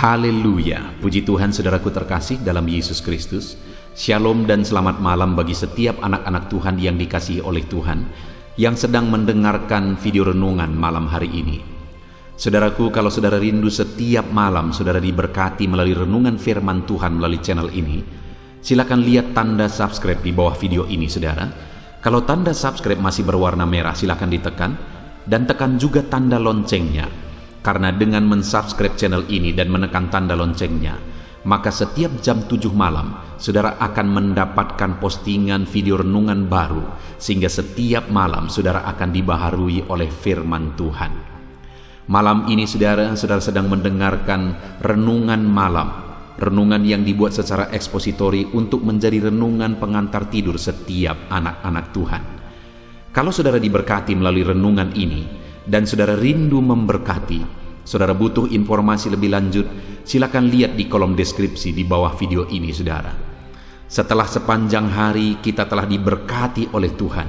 Haleluya, puji Tuhan saudaraku terkasih dalam Yesus Kristus. Shalom dan selamat malam bagi setiap anak-anak Tuhan yang dikasihi oleh Tuhan yang sedang mendengarkan video renungan malam hari ini. Saudaraku, kalau saudara rindu setiap malam saudara diberkati melalui renungan firman Tuhan melalui channel ini, silakan lihat tanda subscribe di bawah video ini saudara. Kalau tanda subscribe masih berwarna merah silakan ditekan dan tekan juga tanda loncengnya. Karena dengan mensubscribe channel ini dan menekan tanda loncengnya, maka setiap jam 7 malam, saudara akan mendapatkan postingan video renungan baru, sehingga setiap malam saudara akan dibaharui oleh firman Tuhan. Malam ini saudara sedang mendengarkan renungan malam, renungan yang dibuat secara ekspositori untuk menjadi renungan pengantar tidur setiap anak-anak Tuhan. Kalau saudara diberkati melalui renungan ini, dan saudara rindu memberkati, saudara butuh informasi lebih lanjut, silakan lihat di kolom deskripsi di bawah video ini saudara. Setelah sepanjang hari kita telah diberkati oleh Tuhan,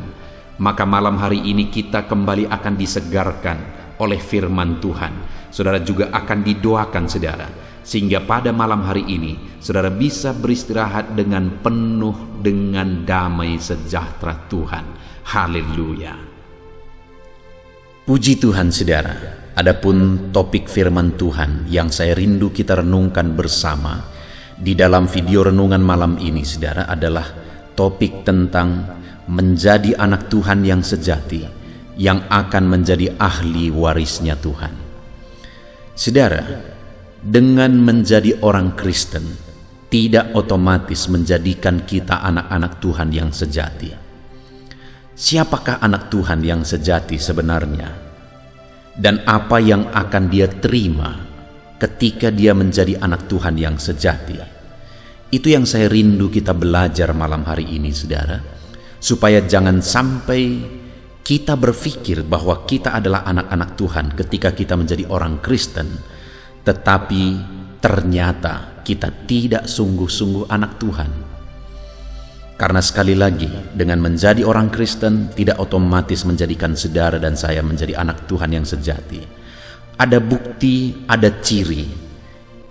maka malam hari ini kita kembali akan disegarkan oleh firman Tuhan. Saudara juga akan didoakan saudara, sehingga pada malam hari ini saudara bisa beristirahat dengan penuh dengan damai sejahtera Tuhan. Haleluya. Puji Tuhan saudara, adapun topik firman Tuhan yang saya rindu kita renungkan bersama di dalam video renungan malam ini saudara adalah topik tentang menjadi anak Tuhan yang sejati, yang akan menjadi ahli warisnya Tuhan. Saudara, dengan menjadi orang Kristen tidak otomatis menjadikan kita anak-anak Tuhan yang sejati. Siapakah anak Tuhan yang sejati sebenarnya? Dan apa yang akan dia terima ketika dia menjadi anak Tuhan yang sejati? Itu yang saya rindu kita belajar malam hari ini saudara, supaya jangan sampai kita berpikir bahwa kita adalah anak-anak Tuhan ketika kita menjadi orang Kristen, tetapi ternyata kita tidak sungguh-sungguh anak Tuhan. Karena sekali lagi, dengan menjadi orang Kristen tidak otomatis menjadikan saudara dan saya menjadi anak Tuhan yang sejati. Ada bukti, ada ciri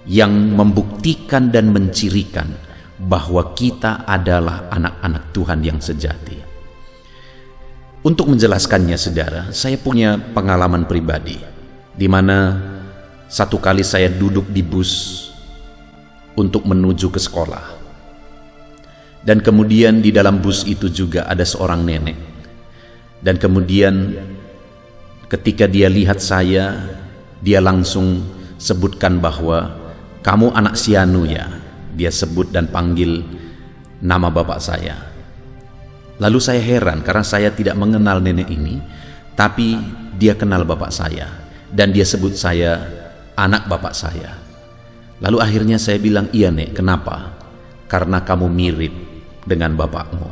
yang membuktikan dan mencirikan bahwa kita adalah anak-anak Tuhan yang sejati. Untuk menjelaskannya saudara, saya punya pengalaman pribadi, di mana satu kali saya duduk di bus untuk menuju ke sekolah. Dan kemudian di dalam bus itu juga ada seorang nenek. Dan kemudian ketika dia lihat saya, dia langsung sebutkan bahwa kamu anak Sianu ya. Dia sebut dan panggil nama bapak saya. Lalu saya heran karena saya tidak mengenal nenek ini, tapi dia kenal bapak saya. Dan dia sebut saya anak bapak saya. Lalu akhirnya saya bilang, iya nek, kenapa? Karena kamu mirip dengan bapakmu.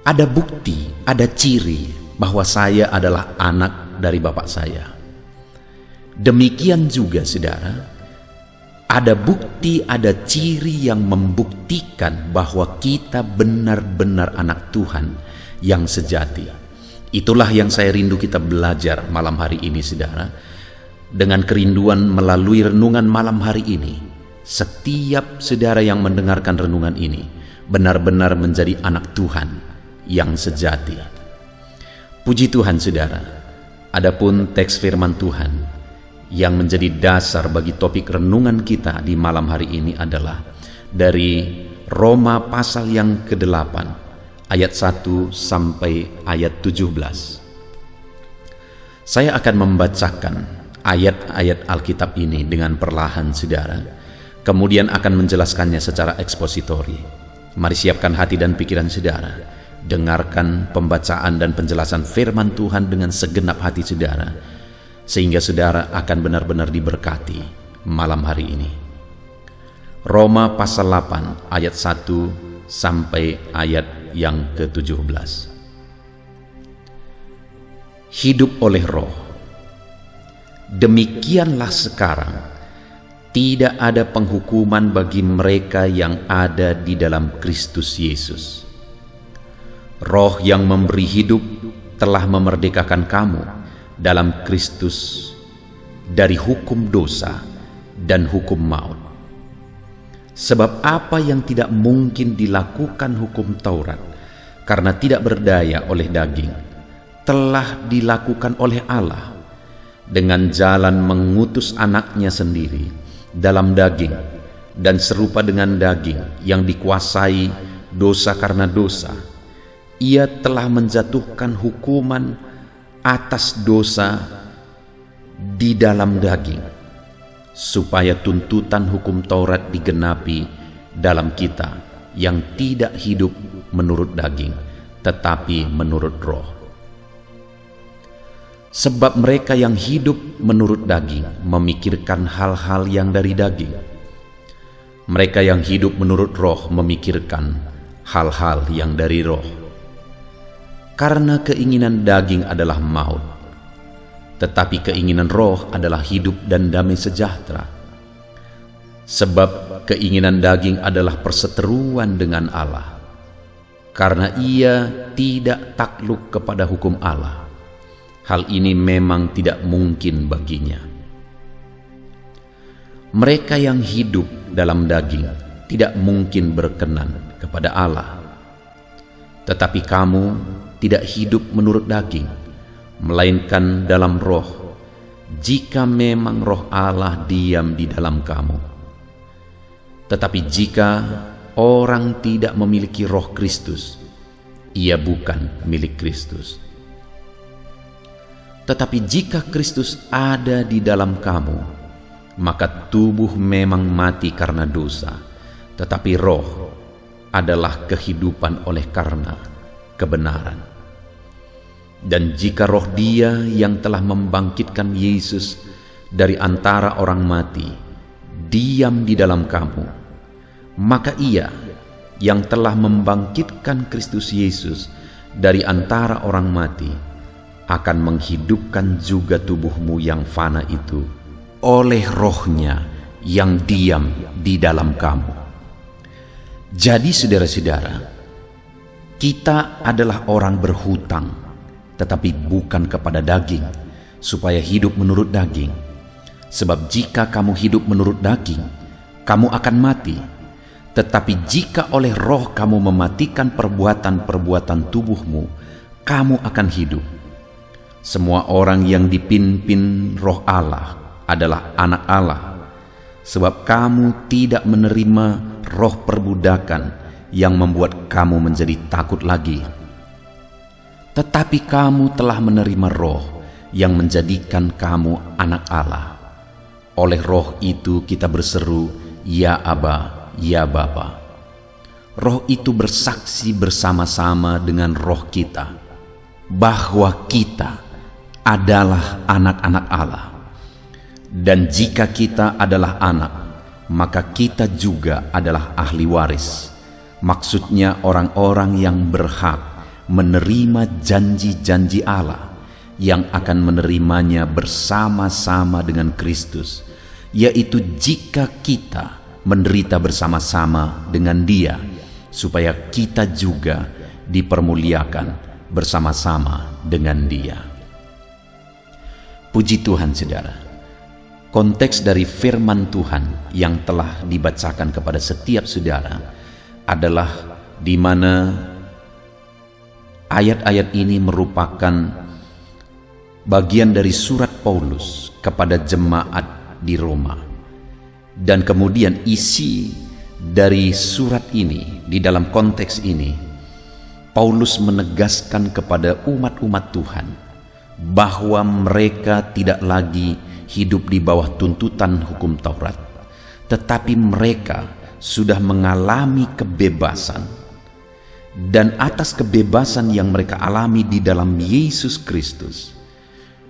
Ada bukti, ada ciri bahwa saya adalah anak dari bapak saya. Demikian juga saudara, ada bukti, ada ciri yang membuktikan bahwa kita benar-benar anak Tuhan yang sejati. Itulah yang saya rindu kita belajar malam hari ini saudara. Dengan kerinduan melalui renungan malam hari ini, setiap saudara yang mendengarkan renungan ini benar-benar menjadi anak Tuhan yang sejati. Puji Tuhan saudara, adapun teks firman Tuhan yang menjadi dasar bagi topik renungan kita di malam hari ini adalah dari Roma pasal yang ke-8 ayat 1 sampai ayat 17. Saya akan membacakan ayat-ayat Alkitab ini dengan perlahan saudara, kemudian akan menjelaskannya secara ekspositori. Mari siapkan hati dan pikiran saudara. Dengarkan pembacaan dan penjelasan firman Tuhan dengan segenap hati saudara, sehingga saudara akan benar-benar diberkati malam hari ini. Roma pasal 8 ayat 1 sampai ayat yang ke-17. Hidup oleh Roh. Demikianlah sekarang tidak ada penghukuman bagi mereka yang ada di dalam Kristus Yesus. Roh yang memberi hidup telah memerdekakan kamu dalam Kristus dari hukum dosa dan hukum maut. Sebab apa yang tidak mungkin dilakukan hukum Taurat karena tidak berdaya oleh daging, telah dilakukan oleh Allah dengan jalan mengutus anaknya sendiri dalam daging, dan serupa dengan daging yang dikuasai dosa karena dosa, ia telah menjatuhkan hukuman atas dosa di dalam daging, supaya tuntutan hukum Taurat digenapi dalam kita yang tidak hidup menurut daging, tetapi menurut roh. Sebab mereka yang hidup menurut daging memikirkan hal-hal yang dari daging. Mereka yang hidup menurut roh memikirkan hal-hal yang dari roh. Karena keinginan daging adalah maut, tetapi keinginan roh adalah hidup dan damai sejahtera. Sebab keinginan daging adalah perseteruan dengan Allah, karena ia tidak takluk kepada hukum Allah. Hal ini memang tidak mungkin baginya. Mereka yang hidup dalam daging tidak mungkin berkenan kepada Allah. Tetapi kamu tidak hidup menurut daging, melainkan dalam roh, jika memang roh Allah diam di dalam kamu. Tetapi jika orang tidak memiliki roh Kristus, ia bukan milik Kristus. Tetapi jika Kristus ada di dalam kamu, maka tubuh memang mati karena dosa, tetapi roh adalah kehidupan oleh karena kebenaran. Dan jika roh Dia yang telah membangkitkan Yesus dari antara orang mati diam di dalam kamu, maka Ia yang telah membangkitkan Kristus Yesus dari antara orang mati akan menghidupkan juga tubuhmu yang fana itu oleh rohnya yang diam di dalam kamu. Jadi saudara-saudara, kita adalah orang berhutang, tetapi bukan kepada daging, supaya hidup menurut daging. Sebab jika kamu hidup menurut daging, kamu akan mati. Tetapi jika oleh roh kamu mematikan perbuatan-perbuatan tubuhmu, kamu akan hidup. Semua orang yang dipimpin roh Allah adalah anak Allah, sebab kamu tidak menerima roh perbudakan yang membuat kamu menjadi takut lagi. Tetapi kamu telah menerima roh yang menjadikan kamu anak Allah. Oleh roh itu kita berseru, Ya Aba, Ya Bapa. Roh itu bersaksi bersama-sama dengan roh kita bahwa kita adalah anak-anak Allah. Dan jika kita adalah anak, maka kita juga adalah ahli waris. Maksudnya orang-orang yang berhak menerima janji-janji Allah, yang akan menerimanya bersama-sama dengan Kristus, yaitu jika kita menderita bersama-sama dengan Dia, supaya kita juga dipermuliakan bersama-sama dengan Dia. Puji Tuhan, saudara. Konteks dari firman Tuhan yang telah dibacakan kepada setiap saudara adalah di mana ayat-ayat ini merupakan bagian dari surat Paulus kepada jemaat di Roma. Dan kemudian isi dari surat ini, di dalam konteks ini, Paulus menegaskan kepada umat-umat Tuhan bahwa mereka tidak lagi hidup di bawah tuntutan hukum Taurat, tetapi mereka sudah mengalami kebebasan. Dan atas kebebasan yang mereka alami di dalam Yesus Kristus,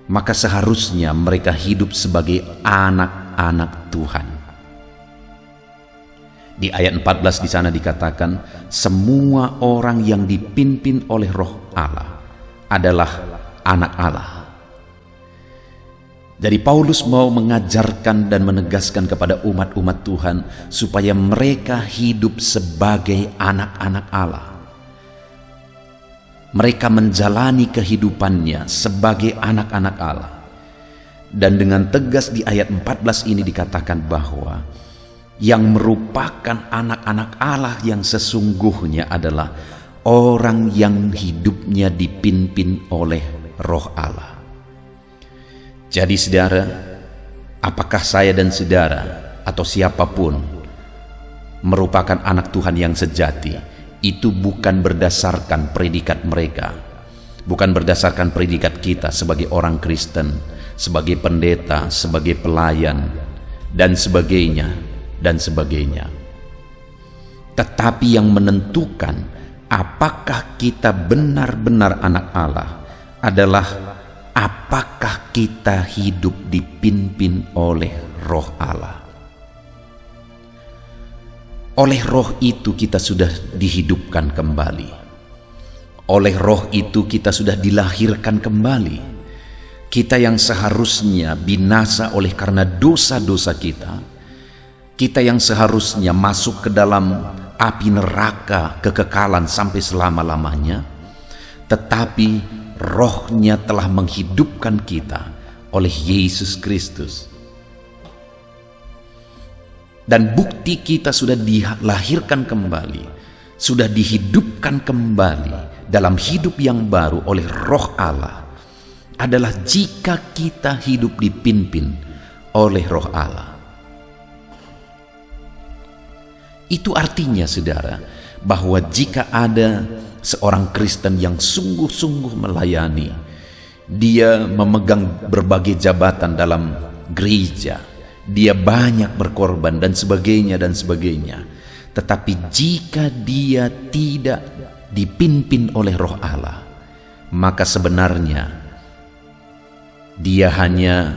maka seharusnya mereka hidup sebagai anak-anak Tuhan. Di ayat 14 di sana dikatakan, semua orang yang dipimpin oleh Roh Allah adalah anak Allah. Jadi Paulus mau mengajarkan dan menegaskan kepada umat-umat Tuhan supaya mereka hidup sebagai anak-anak Allah. Mereka menjalani kehidupannya sebagai anak-anak Allah. Dan dengan tegas di ayat 14 ini dikatakan bahwa yang merupakan anak-anak Allah yang sesungguhnya adalah orang yang hidupnya dipimpin oleh Roh Allah. Jadi saudara, apakah saya dan saudara atau siapapun merupakan anak Tuhan yang sejati, itu bukan berdasarkan predikat mereka, bukan berdasarkan predikat kita sebagai orang Kristen, sebagai pendeta, sebagai pelayan, dan sebagainya, dan sebagainya. Tetapi yang menentukan apakah kita benar-benar anak Allah adalah apakah kita hidup dipimpin oleh Roh Allah. Oleh Roh itu kita sudah dihidupkan kembali. Oleh Roh itu kita sudah dilahirkan kembali. Kita yang seharusnya binasa oleh karena dosa-dosa kita, kita yang seharusnya masuk ke dalam api neraka kekekalan sampai selama-lamanya, tetapi Roh-Nya telah menghidupkan kita oleh Yesus Kristus. Dan bukti kita sudah dilahirkan kembali, sudah dihidupkan kembali dalam hidup yang baru oleh Roh Allah adalah jika kita hidup dipimpin oleh Roh Allah. Itu artinya saudara, bahwa jika ada seorang Kristen yang sungguh-sungguh melayani, dia memegang berbagai jabatan dalam gereja, dia banyak berkorban dan sebagainya dan sebagainya, tetapi jika dia tidak dipimpin oleh Roh Allah, maka sebenarnya dia hanya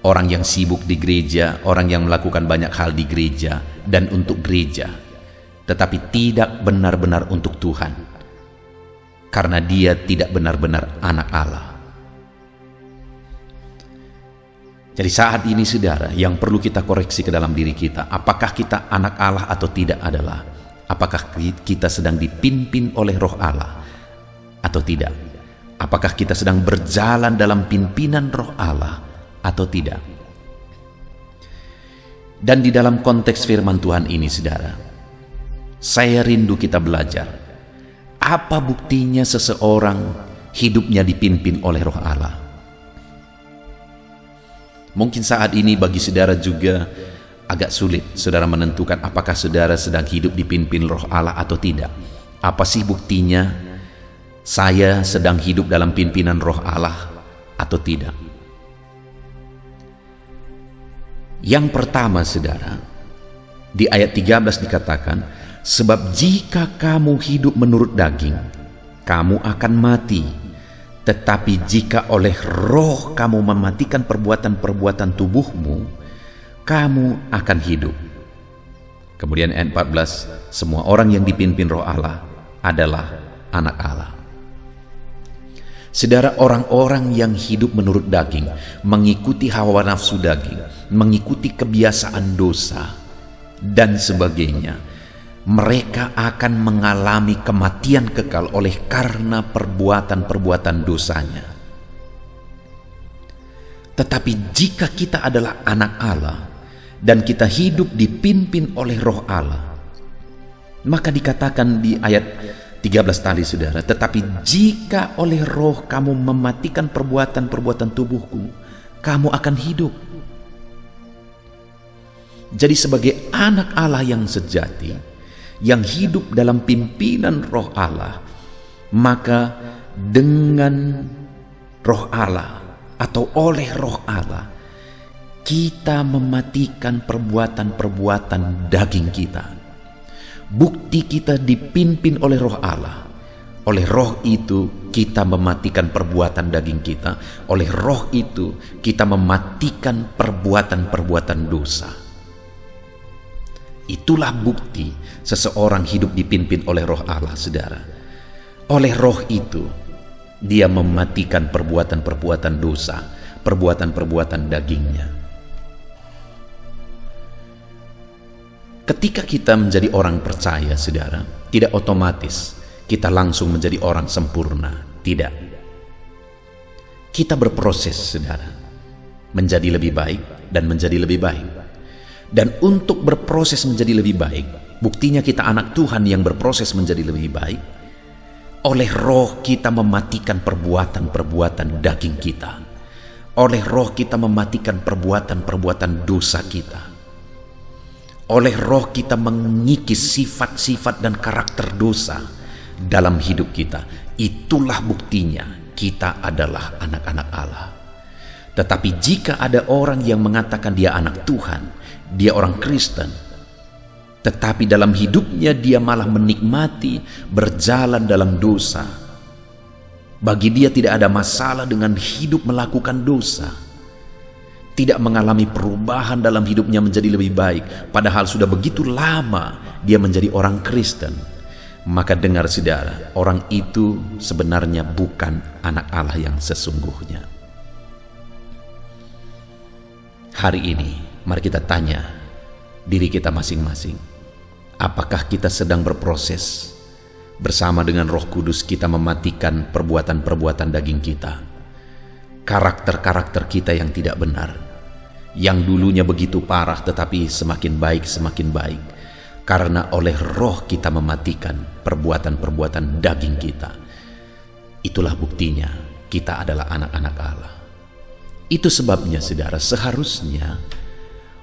orang yang sibuk di gereja, orang yang melakukan banyak hal di gereja dan untuk gereja, tetapi tidak benar-benar untuk Tuhan, karena dia tidak benar-benar anak Allah. Jadi saat ini saudara, yang perlu kita koreksi ke dalam diri kita, apakah kita anak Allah atau tidak adalah apakah kita sedang dipimpin oleh Roh Allah atau tidak. Apakah kita sedang berjalan dalam pimpinan Roh Allah atau tidak. Dan di dalam konteks firman Tuhan ini saudara, saya rindu kita belajar apa buktinya seseorang hidupnya dipimpin oleh Roh Allah. Mungkin saat ini bagi saudara juga agak sulit saudara menentukan apakah saudara sedang hidup dipimpin Roh Allah atau tidak. Apa sih buktinya saya sedang hidup dalam pimpinan Roh Allah atau tidak? Yang pertama saudara, di ayat 13 dikatakan, sebab jika kamu hidup menurut daging, kamu akan mati. Tetapi jika oleh Roh kamu mematikan perbuatan-perbuatan tubuhmu, kamu akan hidup. Kemudian ayat 14, semua orang yang dipimpin Roh Allah adalah anak Allah. Saudara, orang-orang yang hidup menurut daging, mengikuti hawa nafsu daging, mengikuti kebiasaan dosa, dan sebagainya, mereka akan mengalami kematian kekal oleh karena perbuatan-perbuatan dosanya. Tetapi jika kita adalah anak Allah dan kita hidup dipimpin oleh Roh Allah, maka dikatakan di ayat 13 tadi saudara, tetapi jika oleh Roh kamu mematikan perbuatan-perbuatan tubuhku, kamu akan hidup. Jadi sebagai anak Allah yang sejati, yang hidup dalam pimpinan Roh Allah, maka dengan Roh Allah atau oleh Roh Allah kita mematikan perbuatan-perbuatan daging kita. Bukti kita dipimpin oleh Roh Allah. Oleh Roh itu kita mematikan perbuatan daging kita. Oleh Roh itu kita mematikan perbuatan-perbuatan dosa. Itulah bukti seseorang hidup dipimpin oleh Roh Allah, saudara. Oleh Roh itu dia mematikan perbuatan-perbuatan dosa, perbuatan-perbuatan dagingnya. Ketika kita menjadi orang percaya, saudara, tidak otomatis kita langsung menjadi orang sempurna. Tidak. Kita berproses, saudara. menjadi lebih baik dan menjadi lebih baik. Dan untuk berproses menjadi lebih baik, buktinya kita anak Tuhan yang berproses menjadi lebih baik, oleh Roh kita mematikan perbuatan-perbuatan daging kita. Oleh Roh kita mematikan perbuatan-perbuatan dosa kita. Oleh Roh kita mengikis sifat-sifat dan karakter dosa dalam hidup kita. Itulah buktinya kita adalah anak-anak Allah. Tetapi jika ada orang yang mengatakan dia anak Tuhan, dia orang Kristen, tetapi dalam hidupnya dia malah menikmati berjalan dalam dosa, bagi dia tidak ada masalah dengan hidup melakukan dosa, tidak mengalami perubahan dalam hidupnya menjadi lebih baik, padahal sudah begitu lama dia menjadi orang Kristen, maka dengar saudara, orang itu sebenarnya bukan anak Allah yang sesungguhnya. Hari ini mari kita tanya diri kita masing-masing, apakah kita sedang berproses bersama dengan Roh Kudus kita mematikan perbuatan-perbuatan daging kita, karakter-karakter kita yang tidak benar, yang dulunya begitu parah tetapi semakin baik, karena oleh Roh kita mematikan perbuatan-perbuatan daging kita. Itulah buktinya kita adalah anak-anak Allah. Itu sebabnya saudara, seharusnya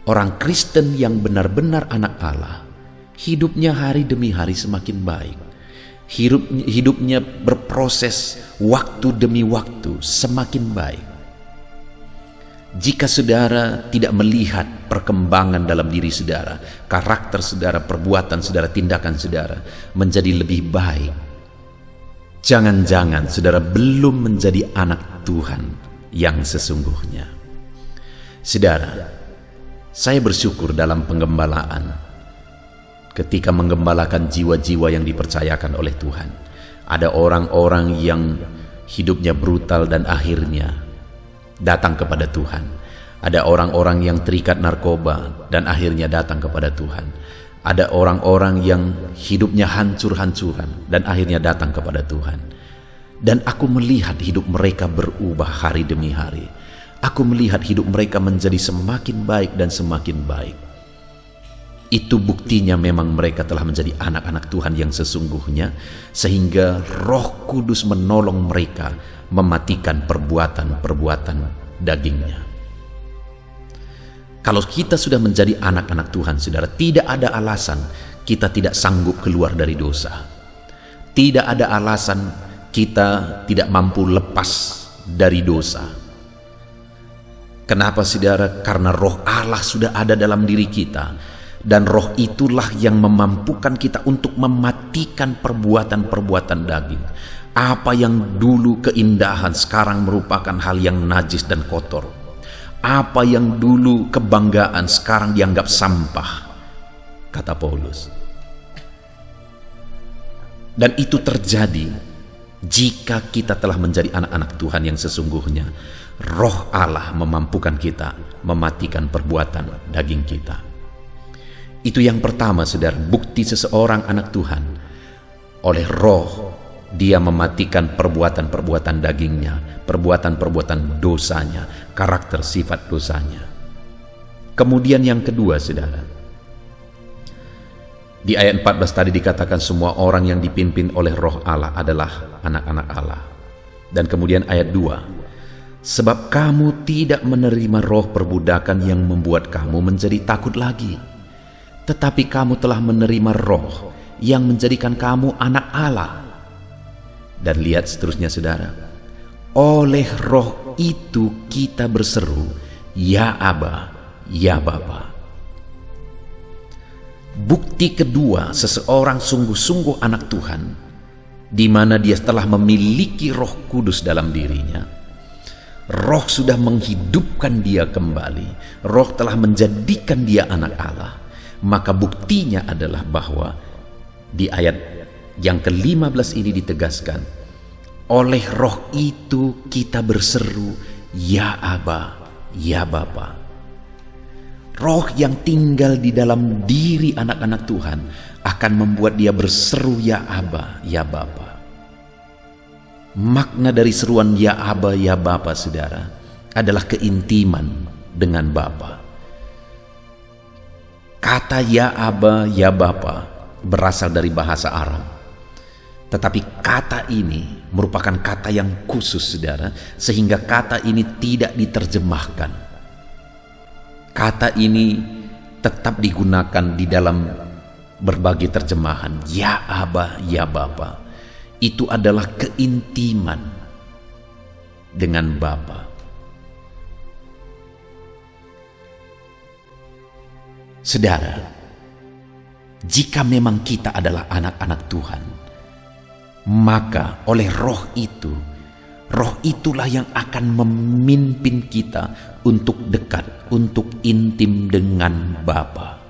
orang Kristen yang benar-benar anak Allah, hidupnya hari demi hari semakin baik. Hidupnya berproses waktu demi waktu semakin baik. Jika saudara tidak melihat perkembangan dalam diri saudara, karakter saudara, perbuatan saudara, tindakan saudara menjadi lebih baik, jangan-jangan saudara belum menjadi anak Tuhan yang sesungguhnya. Saudara, saya bersyukur dalam penggembalaan, ketika menggembalakan jiwa-jiwa yang dipercayakan oleh Tuhan. Ada orang-orang yang hidupnya brutal dan akhirnya datang kepada Tuhan. Ada orang-orang yang terikat narkoba dan akhirnya datang kepada Tuhan. Ada orang-orang yang hidupnya hancur-hancuran dan akhirnya datang kepada Tuhan. Dan aku melihat hidup mereka berubah hari demi hari. Aku melihat hidup mereka menjadi semakin baik dan semakin baik. Itu buktinya memang mereka telah menjadi anak-anak Tuhan yang sesungguhnya, sehingga Roh Kudus menolong mereka mematikan perbuatan-perbuatan dagingnya. Kalau kita sudah menjadi anak-anak Tuhan, saudara, tidak ada alasan kita tidak sanggup keluar dari dosa. Tidak ada alasan kita tidak mampu lepas dari dosa. Kenapa saudara? Karena Roh Allah sudah ada dalam diri kita, dan Roh itulah yang memampukan kita untuk mematikan perbuatan-perbuatan daging. Apa yang dulu keindahan sekarang merupakan hal yang najis dan kotor. Apa yang dulu kebanggaan sekarang dianggap sampah, kata Paulus. Dan itu terjadi jika kita telah menjadi anak-anak Tuhan yang sesungguhnya. Roh Allah memampukan kita mematikan perbuatan daging kita. Itu yang pertama, saudara, bukti seseorang anak Tuhan. Oleh Roh dia mematikan perbuatan-perbuatan dagingnya, perbuatan-perbuatan dosanya, karakter sifat dosanya. Kemudian yang kedua, saudara, di ayat 14 tadi dikatakan semua orang yang dipimpin oleh Roh Allah adalah anak-anak Allah. Dan kemudian ayat 2, sebab kamu tidak menerima roh perbudakan yang membuat kamu menjadi takut lagi, tetapi kamu telah menerima Roh yang menjadikan kamu anak Allah. Dan lihat seterusnya, saudara, oleh Roh itu kita berseru, ya Aba, ya Bapa. Bukti kedua seseorang sungguh-sungguh anak Tuhan, di mana dia telah memiliki Roh Kudus dalam dirinya. Roh sudah menghidupkan dia kembali. Roh telah menjadikan dia anak Allah. Maka buktinya adalah bahwa di ayat yang ke-15 ini ditegaskan, oleh Roh itu kita berseru, ya Aba, ya Bapa. Roh yang tinggal di dalam diri anak-anak Tuhan akan membuat dia berseru ya Aba, ya Bapa. Makna dari seruan ya Aba, ya Bapa, saudara, adalah keintiman dengan Bapa. Kata ya Aba, ya Bapa berasal dari bahasa Aram. Tetapi kata ini merupakan kata yang khusus, saudara, sehingga kata ini tidak diterjemahkan. Kata ini tetap digunakan di dalam berbagai terjemahan. Ya Aba, ya Bapa. Itu adalah keintiman dengan Bapa. Saudara, jika memang kita adalah anak-anak Tuhan, maka oleh roh itulah yang akan memimpin kita untuk dekat, untuk intim dengan Bapa.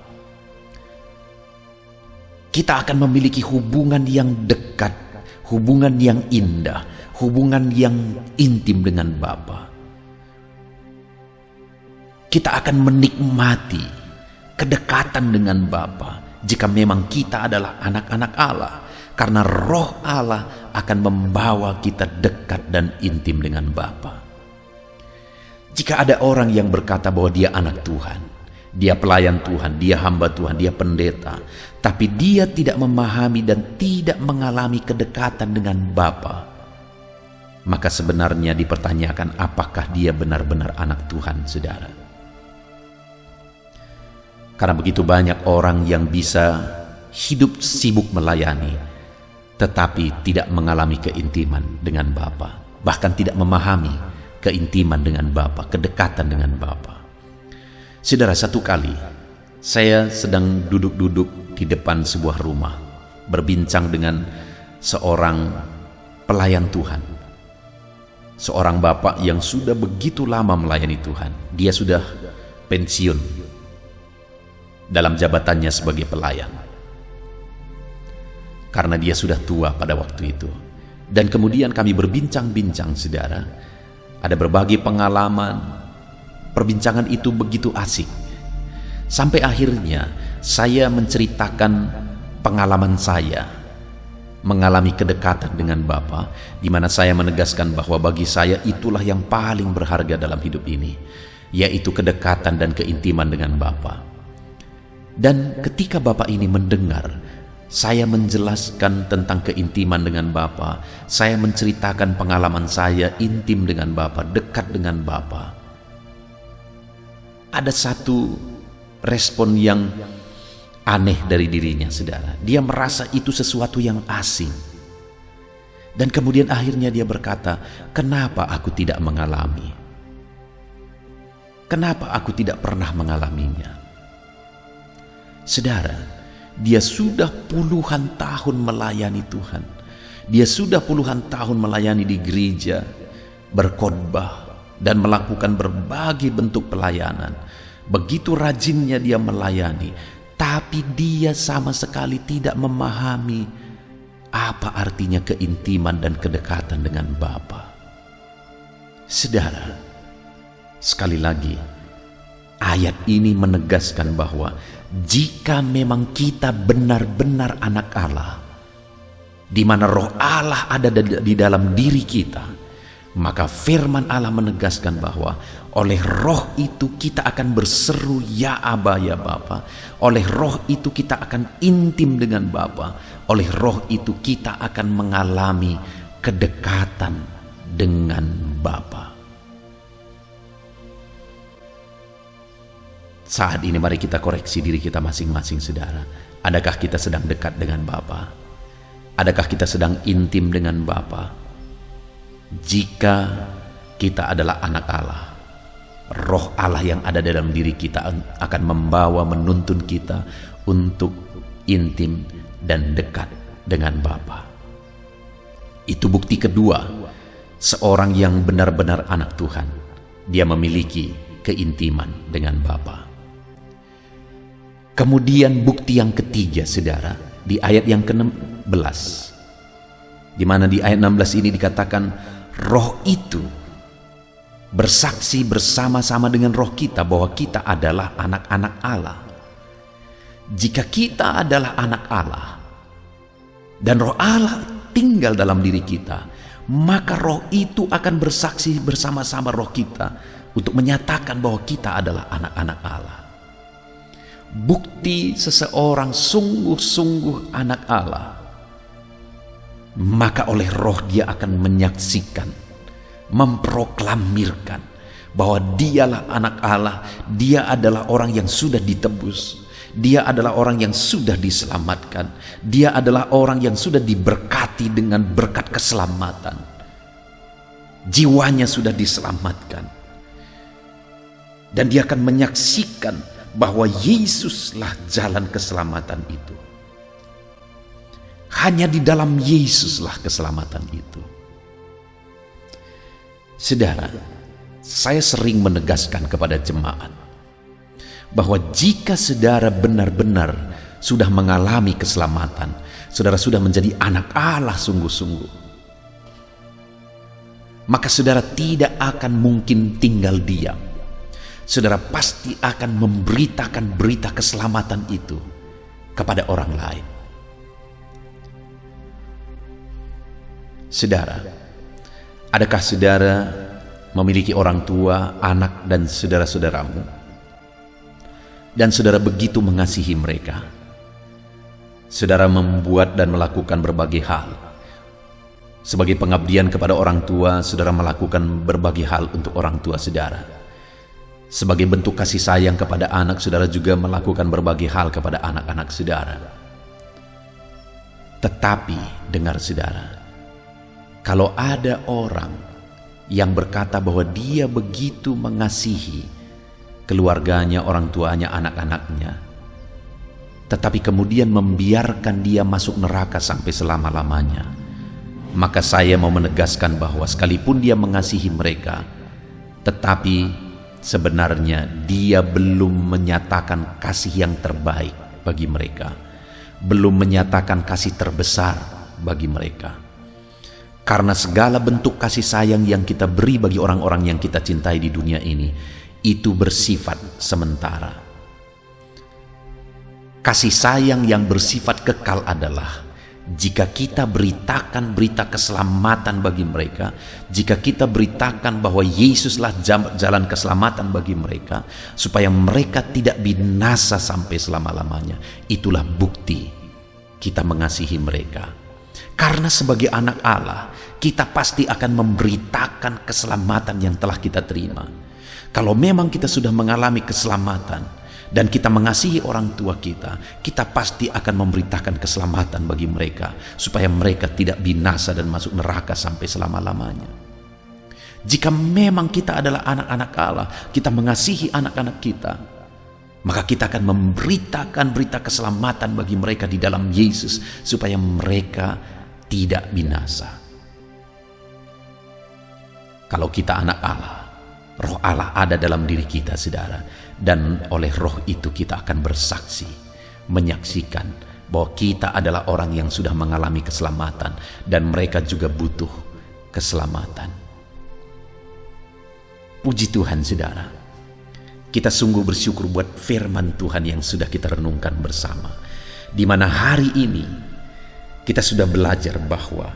Kita akan memiliki hubungan yang dekat, hubungan yang indah, hubungan yang intim dengan Bapa. Kita akan menikmati kedekatan dengan Bapa jika memang kita adalah anak-anak Allah, karena roh Allah akan membawa kita dekat dan intim dengan Bapa. Jika ada orang yang berkata bahwa dia anak Tuhan, dia pelayan Tuhan, dia hamba Tuhan, dia pendeta, tapi dia tidak memahami dan tidak mengalami kedekatan dengan Bapa, maka sebenarnya dipertanyakan apakah dia benar-benar anak Tuhan, saudara. Karena begitu banyak orang yang bisa hidup sibuk melayani, tetapi tidak mengalami keintiman dengan Bapa, bahkan tidak memahami keintiman dengan Bapa, kedekatan dengan Bapa. Saudara, satu kali saya sedang duduk-duduk di depan sebuah rumah, berbincang dengan seorang pelayan Tuhan, seorang bapak yang sudah begitu lama melayani Tuhan. Dia sudah pensiun dalam jabatannya sebagai pelayan, karena dia sudah tua pada waktu itu. Dan kemudian kami berbincang-bincang, saudara. Ada berbagai pengalaman. Perbincangan itu begitu asik, sampai akhirnya saya menceritakan pengalaman saya mengalami kedekatan dengan Bapa, di mana saya menegaskan bahwa bagi saya itulah yang paling berharga dalam hidup ini, yaitu kedekatan dan keintiman dengan Bapa. Dan ketika Bapak ini mendengar saya menjelaskan tentang keintiman dengan Bapa, saya menceritakan pengalaman saya intim dengan Bapa, dekat dengan Bapa, ada satu respon yang aneh dari dirinya, saudara. Dia merasa itu sesuatu yang asing. Dan kemudian akhirnya dia berkata, kenapa aku tidak mengalami? Kenapa aku tidak pernah mengalaminya? Saudara, dia sudah puluhan tahun melayani Tuhan. Dia sudah puluhan tahun melayani di gereja, berkhotbah, dan melakukan berbagai bentuk pelayanan. Begitu rajinnya dia melayani, tapi dia sama sekali tidak memahami apa artinya keintiman dan kedekatan dengan Bapa. Saudara, sekali lagi, ayat ini menegaskan bahwa jika memang kita benar-benar anak Allah, di mana roh Allah ada di dalam diri kita, maka firman Allah menegaskan bahwa oleh roh itu kita akan berseru ya Aba, ya Bapa. Oleh roh itu kita akan intim dengan Bapa. Oleh roh itu kita akan mengalami kedekatan dengan Bapa. Saat ini mari kita koreksi diri kita masing-masing, saudara. Adakah kita sedang dekat dengan Bapa? Adakah kita sedang intim dengan Bapa? Jika kita adalah anak Allah, roh Allah yang ada dalam diri kita akan membawa, menuntun kita untuk intim dan dekat dengan Bapa. Itu bukti kedua, seorang yang benar-benar anak Tuhan, dia memiliki keintiman dengan Bapa. Kemudian bukti yang ketiga, saudara, di ayat yang ke-16, di mana di ayat 16 ini dikatakan roh itu bersaksi bersama-sama dengan roh kita bahwa kita adalah anak-anak Allah. Jika kita adalah anak Allah dan roh Allah tinggal dalam diri kita, maka roh itu akan bersaksi bersama-sama roh kita untuk menyatakan bahwa kita adalah anak-anak Allah. Bukti seseorang sungguh-sungguh anak Allah, maka oleh roh dia akan menyaksikan, memproklamirkan bahwa dialah anak Allah, dia adalah orang yang sudah ditebus, dia adalah orang yang sudah diselamatkan, dia adalah orang yang sudah diberkati dengan berkat keselamatan, jiwanya sudah diselamatkan, dan dia akan menyaksikan bahwa Yesuslah jalan keselamatan itu. Hanya di dalam Yesuslah keselamatan itu. Saudara, saya sering menegaskan kepada jemaat bahwa jika saudara benar-benar sudah mengalami keselamatan, saudara sudah menjadi anak Allah sungguh-sungguh, maka saudara tidak akan mungkin tinggal diam. Saudara pasti akan memberitakan berita keselamatan itu kepada orang lain. Saudara, adakah saudara memiliki orang tua, anak, dan saudara-saudaramu, dan saudara begitu mengasihi mereka? Saudara membuat dan melakukan berbagai hal. Sebagai pengabdian kepada orang tua, saudara melakukan berbagai hal untuk orang tua saudara. Sebagai bentuk kasih sayang kepada anak, saudara juga melakukan berbagai hal kepada anak-anak saudara. Tetapi dengar saudara, kalau ada orang yang berkata bahwa dia begitu mengasihi keluarganya, orang tuanya, anak-anaknya, tetapi kemudian membiarkan dia masuk neraka sampai selama-lamanya, maka saya mau menegaskan bahwa sekalipun dia mengasihi mereka, tetapi sebenarnya dia belum menyatakan kasih yang terbaik bagi mereka, belum menyatakan kasih terbesar bagi mereka. Karena segala bentuk kasih sayang yang kita beri bagi orang-orang yang kita cintai di dunia ini, itu bersifat sementara. Kasih sayang yang bersifat kekal adalah jika kita beritakan berita keselamatan bagi mereka, jika kita beritakan bahwa Yesuslah jalan keselamatan bagi mereka, supaya mereka tidak binasa sampai selama-lamanya. Itulah bukti kita mengasihi mereka. Karena sebagai anak Allah, kita pasti akan memberitakan keselamatan yang telah kita terima. Kalau memang kita sudah mengalami keselamatan dan kita mengasihi orang tua kita, kita pasti akan memberitakan keselamatan bagi mereka, supaya mereka tidak binasa dan masuk neraka sampai selama-lamanya. Jika memang kita adalah anak-anak Allah, kita mengasihi anak-anak kita, maka kita akan memberitakan berita keselamatan bagi mereka di dalam Yesus, supaya mereka tidak binasa. Kalau kita anak Allah, roh Allah ada dalam diri kita, saudara, dan oleh roh itu kita akan bersaksi, menyaksikan bahwa kita adalah orang yang sudah mengalami keselamatan, dan mereka juga butuh keselamatan. Puji Tuhan, saudara, kita sungguh bersyukur buat firman Tuhan yang sudah kita renungkan bersama, di mana hari ini kita sudah belajar bahwa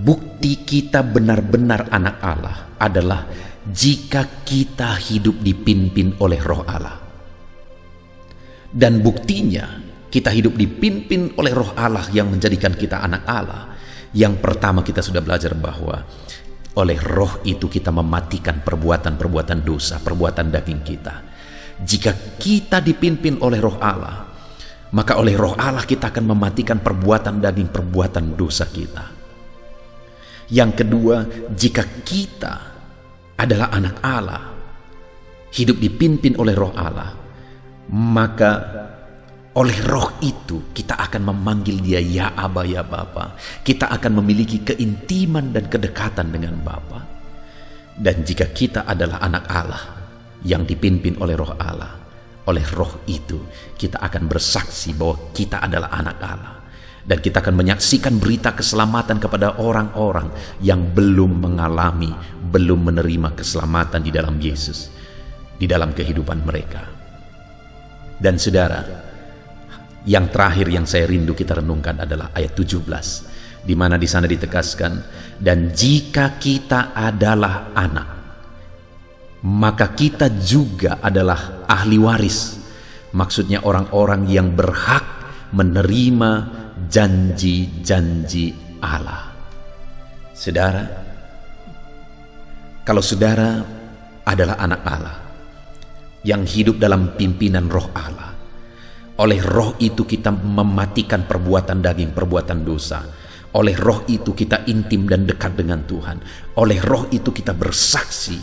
bukti kita benar-benar anak Allah adalah jika kita hidup dipimpin oleh roh Allah. Dan buktinya kita hidup dipimpin oleh roh Allah yang menjadikan kita anak Allah. Yang pertama, kita sudah belajar bahwa oleh roh itu kita mematikan perbuatan-perbuatan dosa, perbuatan daging kita. Jika kita dipimpin oleh roh Allah, maka oleh roh Allah kita akan mematikan perbuatan daging, perbuatan dosa kita. Yang kedua, jika kita adalah anak Allah, hidup dipimpin oleh roh Allah, maka oleh roh itu kita akan memanggil dia ya Aba, ya Bapa. Kita akan memiliki keintiman dan kedekatan dengan Bapa. Dan jika kita adalah anak Allah yang dipimpin oleh roh Allah, oleh roh itu kita akan bersaksi bahwa kita adalah anak Allah, dan kita akan menyaksikan berita keselamatan kepada orang-orang yang belum mengalami, belum menerima keselamatan di dalam Yesus, di dalam kehidupan mereka. Dan saudara, yang terakhir yang saya rindu kita renungkan adalah ayat 17. di mana di sana ditegaskan, dan jika kita adalah anak, maka kita juga adalah ahli waris. Maksudnya orang-orang yang berhak menerima janji-janji Allah. Saudara, kalau saudara adalah anak Allah yang hidup dalam pimpinan roh Allah, oleh roh itu kita mematikan perbuatan daging, perbuatan dosa. Oleh roh itu kita intim dan dekat dengan Tuhan. Oleh roh itu kita bersaksi,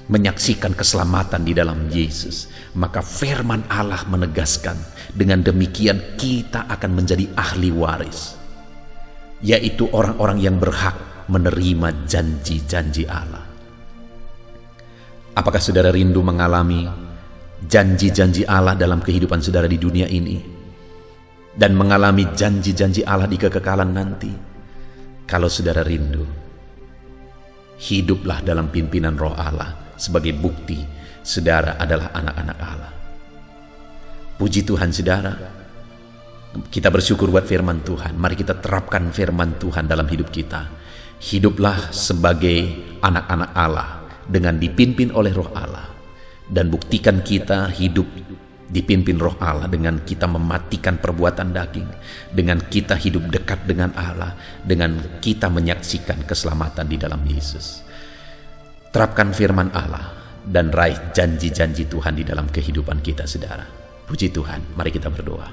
menyaksikan keselamatan di dalam Yesus. Maka firman Allah menegaskan, dengan demikian kita akan menjadi ahli waris, yaitu orang-orang yang berhak menerima janji-janji Allah. Apakah saudara rindu mengalami janji-janji Allah dalam kehidupan saudara di dunia ini, dan mengalami janji-janji Allah di kekekalan nanti? Kalau saudara rindu, hiduplah dalam pimpinan roh Allah sebagai bukti saudara adalah anak-anak Allah. Puji Tuhan saudara, kita bersyukur buat firman Tuhan. Mari kita terapkan firman Tuhan dalam hidup kita. Hiduplah sebagai anak-anak Allah dengan dipimpin oleh roh Allah, dan buktikan kita hidup dipimpin roh Allah dengan kita mematikan perbuatan daging, dengan kita hidup dekat dengan Allah, dengan kita menyaksikan keselamatan di dalam Yesus. Terapkan firman Allah dan raih janji-janji Tuhan di dalam kehidupan kita saudara. Puji Tuhan, mari kita berdoa.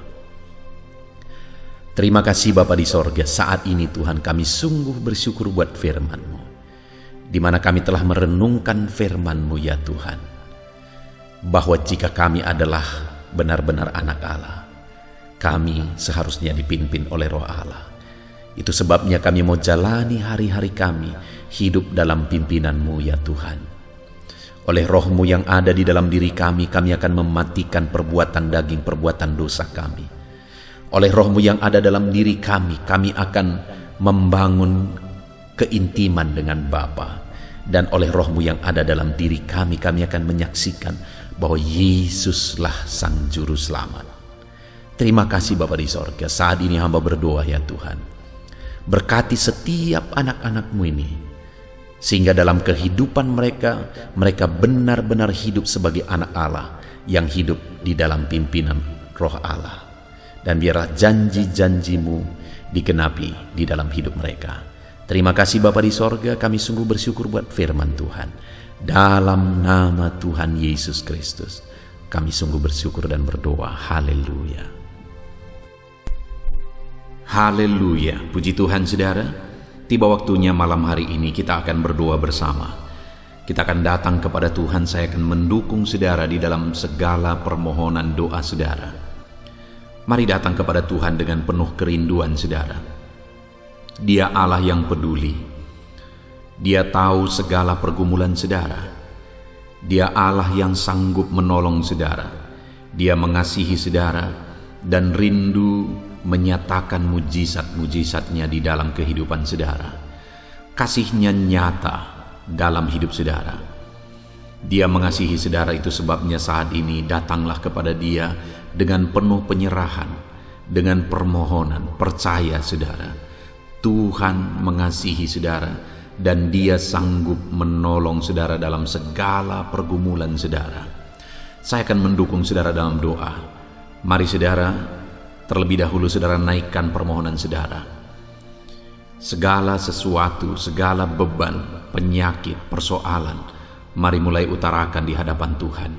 Terima kasih Bapa di sorga, saat ini Tuhan kami sungguh bersyukur buat firman-Mu, di mana kami telah merenungkan firman-Mu ya Tuhan, bahwa jika kami adalah benar-benar anak Allah, kami seharusnya dipimpin oleh roh Allah. Itu sebabnya kami mau jalani hari-hari kami hidup dalam pimpinan-Mu ya Tuhan. Oleh roh-Mu yang ada di dalam diri kami akan mematikan perbuatan daging, perbuatan dosa kami. Oleh roh-Mu yang ada dalam diri kami akan membangun keintiman dengan Bapa. Dan oleh roh-Mu yang ada dalam diri kami akan menyaksikan bahwa Yesuslah Sang Juru Selamat. Terima kasih Bapa di sorga, saat ini hamba berdoa ya Tuhan, berkati setiap anak-anak-Mu ini, sehingga dalam kehidupan mereka benar-benar hidup sebagai anak Allah yang hidup di dalam pimpinan roh Allah. Dan biarlah janji-janji-Mu digenapi di dalam hidup mereka. Terima kasih Bapa di sorga, kami sungguh bersyukur buat firman Tuhan. Dalam nama Tuhan Yesus Kristus, kami sungguh bersyukur dan berdoa. Haleluya. Haleluya. Puji Tuhan saudara, tiba waktunya malam hari ini kita akan berdoa bersama. Kita akan datang kepada Tuhan, saya akan mendukung saudara di dalam segala permohonan doa saudara. Mari datang kepada Tuhan dengan penuh kerinduan saudara. Dia Allah yang peduli. Dia tahu segala pergumulan saudara. Dia Allah yang sanggup menolong saudara. Dia mengasihi saudara dan rindu menyatakan mujizat-mujizatnya di dalam kehidupan saudara. Kasih-Nya nyata dalam hidup saudara. Dia mengasihi saudara, itu sebabnya saat ini datanglah kepada Dia dengan penuh penyerahan, dengan permohonan. Percaya saudara, Tuhan mengasihi saudara dan Dia sanggup menolong saudara dalam segala pergumulan saudara. Saya akan mendukung saudara dalam doa. Mari saudara, terlebih dahulu saudara naikkan permohonan saudara. Segala sesuatu, segala beban, penyakit, persoalan, mari mulai utarakan di hadapan Tuhan.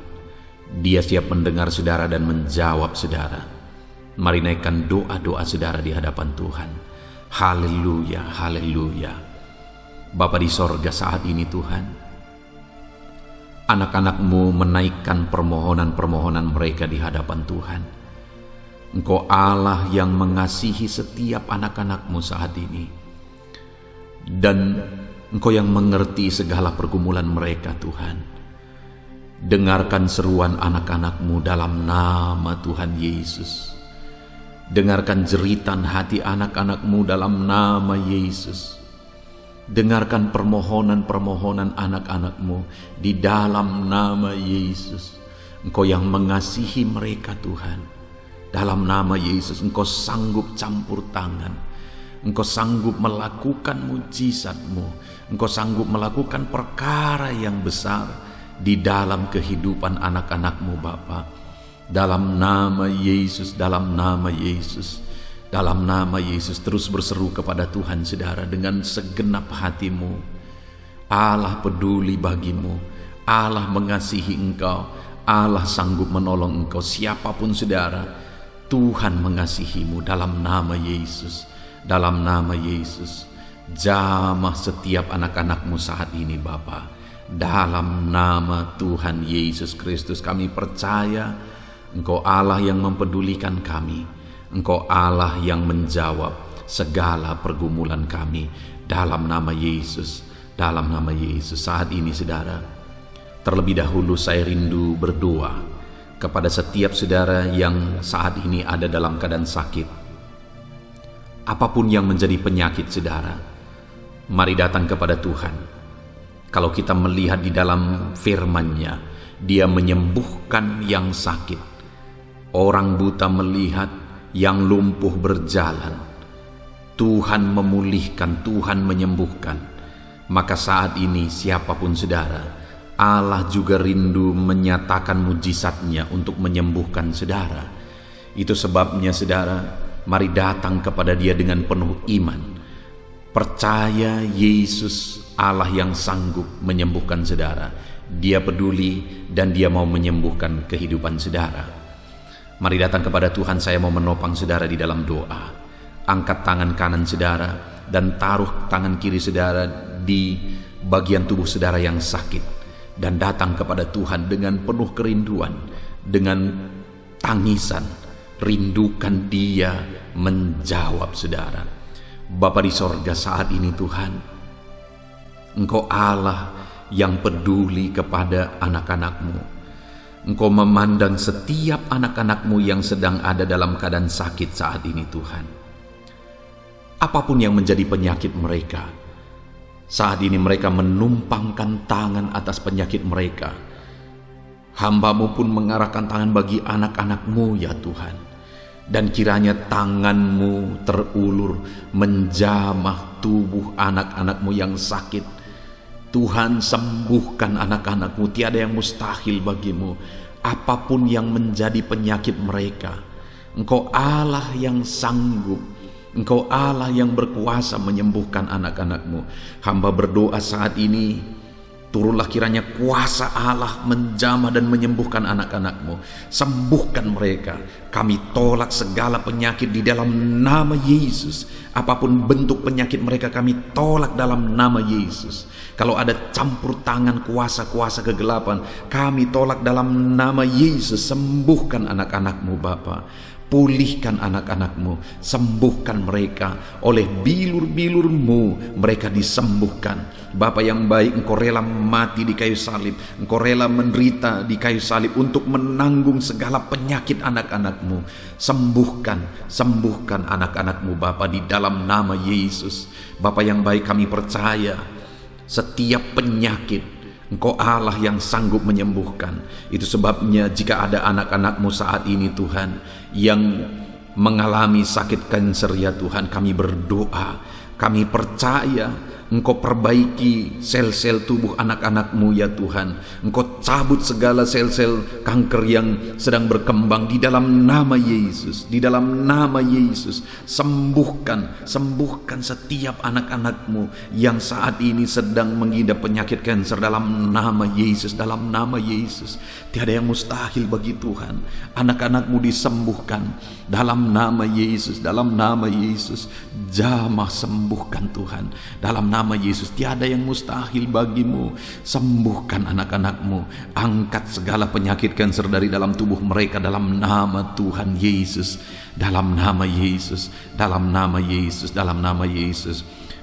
Dia siap mendengar saudara dan menjawab saudara. Mari naikkan doa-doa saudara di hadapan Tuhan. Haleluya, haleluya. Bapa di sorga, saat ini Tuhan, anak-anak-Mu menaikkan permohonan-permohonan mereka di hadapan Tuhan. Engkau Allah yang mengasihi setiap anak-anak-Mu saat ini, dan Engkau yang mengerti segala pergumulan mereka Tuhan. Dengarkan seruan anak-anak-Mu dalam nama Tuhan Yesus. Dengarkan jeritan hati anak-anak-Mu dalam nama Yesus. Dengarkan permohonan-permohonan anak-anak-Mu di dalam nama Yesus. Engkau yang mengasihi mereka Tuhan. Dalam nama Yesus Engkau sanggup campur tangan. Engkau sanggup melakukan mujizat-Mu. Engkau sanggup melakukan perkara yang besar di dalam kehidupan anak-anak-Mu Bapa. Dalam nama Yesus, dalam nama Yesus, dalam nama Yesus, terus berseru kepada Tuhan saudara dengan segenap hatimu. Allah peduli bagimu, Allah mengasihi engkau, Allah sanggup menolong engkau. Siapapun saudara, Tuhan mengasihimu dalam nama Yesus, dalam nama Yesus. Jamah setiap anak-anak-Mu saat ini Bapa. Dalam nama Tuhan Yesus Kristus kami percaya Engkau Allah yang mempedulikan kami. Engkau Allah yang menjawab segala pergumulan kami. Dalam nama Yesus, dalam nama Yesus. Saat ini saudara, terlebih dahulu saya rindu berdoa kepada setiap saudara yang saat ini ada dalam keadaan sakit. Apapun yang menjadi penyakit saudara, mari datang kepada Tuhan. Kalau kita melihat di dalam firman-Nya, Dia menyembuhkan yang sakit. Orang buta melihat, yang lumpuh berjalan. Tuhan memulihkan, Tuhan menyembuhkan. Maka saat ini siapapun saudara, Allah juga rindu menyatakan mujizat-Nya untuk menyembuhkan saudara. Itu sebabnya saudara, mari datang kepada Dia dengan penuh iman. Percaya Yesus Allah yang sanggup menyembuhkan saudara. Dia peduli dan Dia mau menyembuhkan kehidupan saudara. Mari datang kepada Tuhan. Saya mau menopang saudara di dalam doa. Angkat tangan kanan saudara dan taruh tangan kiri saudara di bagian tubuh saudara yang sakit, dan datang kepada Tuhan dengan penuh kerinduan, dengan tangisan. Rindukan Dia menjawab saudara. Bapa di sorga, saat ini Tuhan, Engkau Allah yang peduli kepada anak-anak-Mu. Engkau memandang setiap anak-anak-Mu yang sedang ada dalam keadaan sakit saat ini Tuhan. Apapun yang menjadi penyakit mereka, saat ini mereka menumpangkan tangan atas penyakit mereka. Hamba-Mu pun mengarahkan tangan bagi anak-anak-Mu ya Tuhan. Dan kiranya tangan-Mu terulur menjamah tubuh anak-anak-Mu yang sakit. Tuhan, sembuhkan anak-anak-Mu. Tiada yang mustahil bagi-Mu. Apapun yang menjadi penyakit mereka, Engkau Allah yang sanggup. Engkau Allah yang berkuasa menyembuhkan anak-anak-Mu. Hamba berdoa saat ini, turunlah kiranya kuasa Allah menjamah dan menyembuhkan anak-anak-Mu. Sembuhkan mereka. Kami tolak segala penyakit di dalam nama Yesus. Apapun bentuk penyakit mereka kami tolak dalam nama Yesus. Kalau ada campur tangan kuasa-kuasa kegelapan, kami tolak dalam nama Yesus. Sembuhkan anak-anak-Mu Bapa. Pulihkan anak-anak-Mu, sembuhkan mereka. Oleh bilur-bilur-Mu mereka disembuhkan. Bapa yang baik, Engkau rela mati di kayu salib. Engkau rela menderita di kayu salib untuk menanggung segala penyakit anak-anak-Mu. Sembuhkan anak-anak-Mu Bapa di dalam nama Yesus. Bapa yang baik, kami percaya setiap penyakit Engkau Allah yang sanggup menyembuhkan. Itu sebabnya jika ada anak-anak-Mu saat ini Tuhan yang mengalami sakit kanker ya Tuhan, kami berdoa, kami percaya Engkau perbaiki sel-sel tubuh anak-anak-Mu ya Tuhan. Engkau cabut segala sel-sel kanker yang sedang berkembang di dalam nama Yesus. Di dalam nama Yesus, sembuhkan setiap anak-anak-Mu yang saat ini sedang mengidap penyakit kanker dalam nama Yesus. Dalam nama Yesus, tiada yang mustahil bagi Tuhan. Anak-anak-Mu disembuhkan dalam nama Yesus. Dalam nama Yesus, jamah sembuhkan Tuhan. Dalam nama Yesus, tiada yang mustahil bagi-Mu. Sembuhkan anak-anak-Mu. Angkat segala penyakit kanker dari dalam tubuh mereka dalam nama Tuhan Yesus. Dalam nama Yesus, dalam nama Yesus, dalam nama Yesus.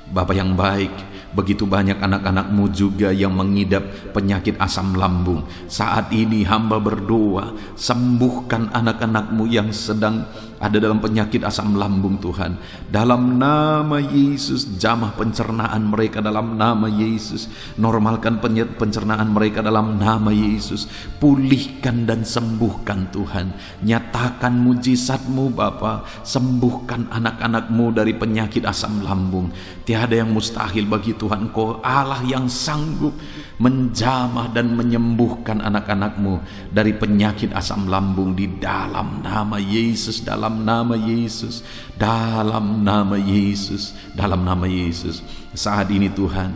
Bapa yang baik, begitu banyak anak-anak-Mu juga yang mengidap penyakit asam lambung. Saat ini hamba berdoa, sembuhkan anak-anak-Mu yang sedang ada dalam penyakit asam lambung Tuhan, dalam nama Yesus, jamah pencernaan mereka dalam nama Yesus, normalkan pencernaan mereka dalam nama Yesus, pulihkan dan sembuhkan Tuhan, nyatakan mujizat-Mu Bapa, sembuhkan anak-anak-Mu dari penyakit asam lambung. Tiada yang mustahil bagi Tuhan. Engkau Allah yang sanggup menjamah dan menyembuhkan anak-anak-Mu dari penyakit asam lambung di dalam nama Yesus, dalam nama Yesus, dalam nama Yesus, dalam nama Yesus. Saat ini Tuhan,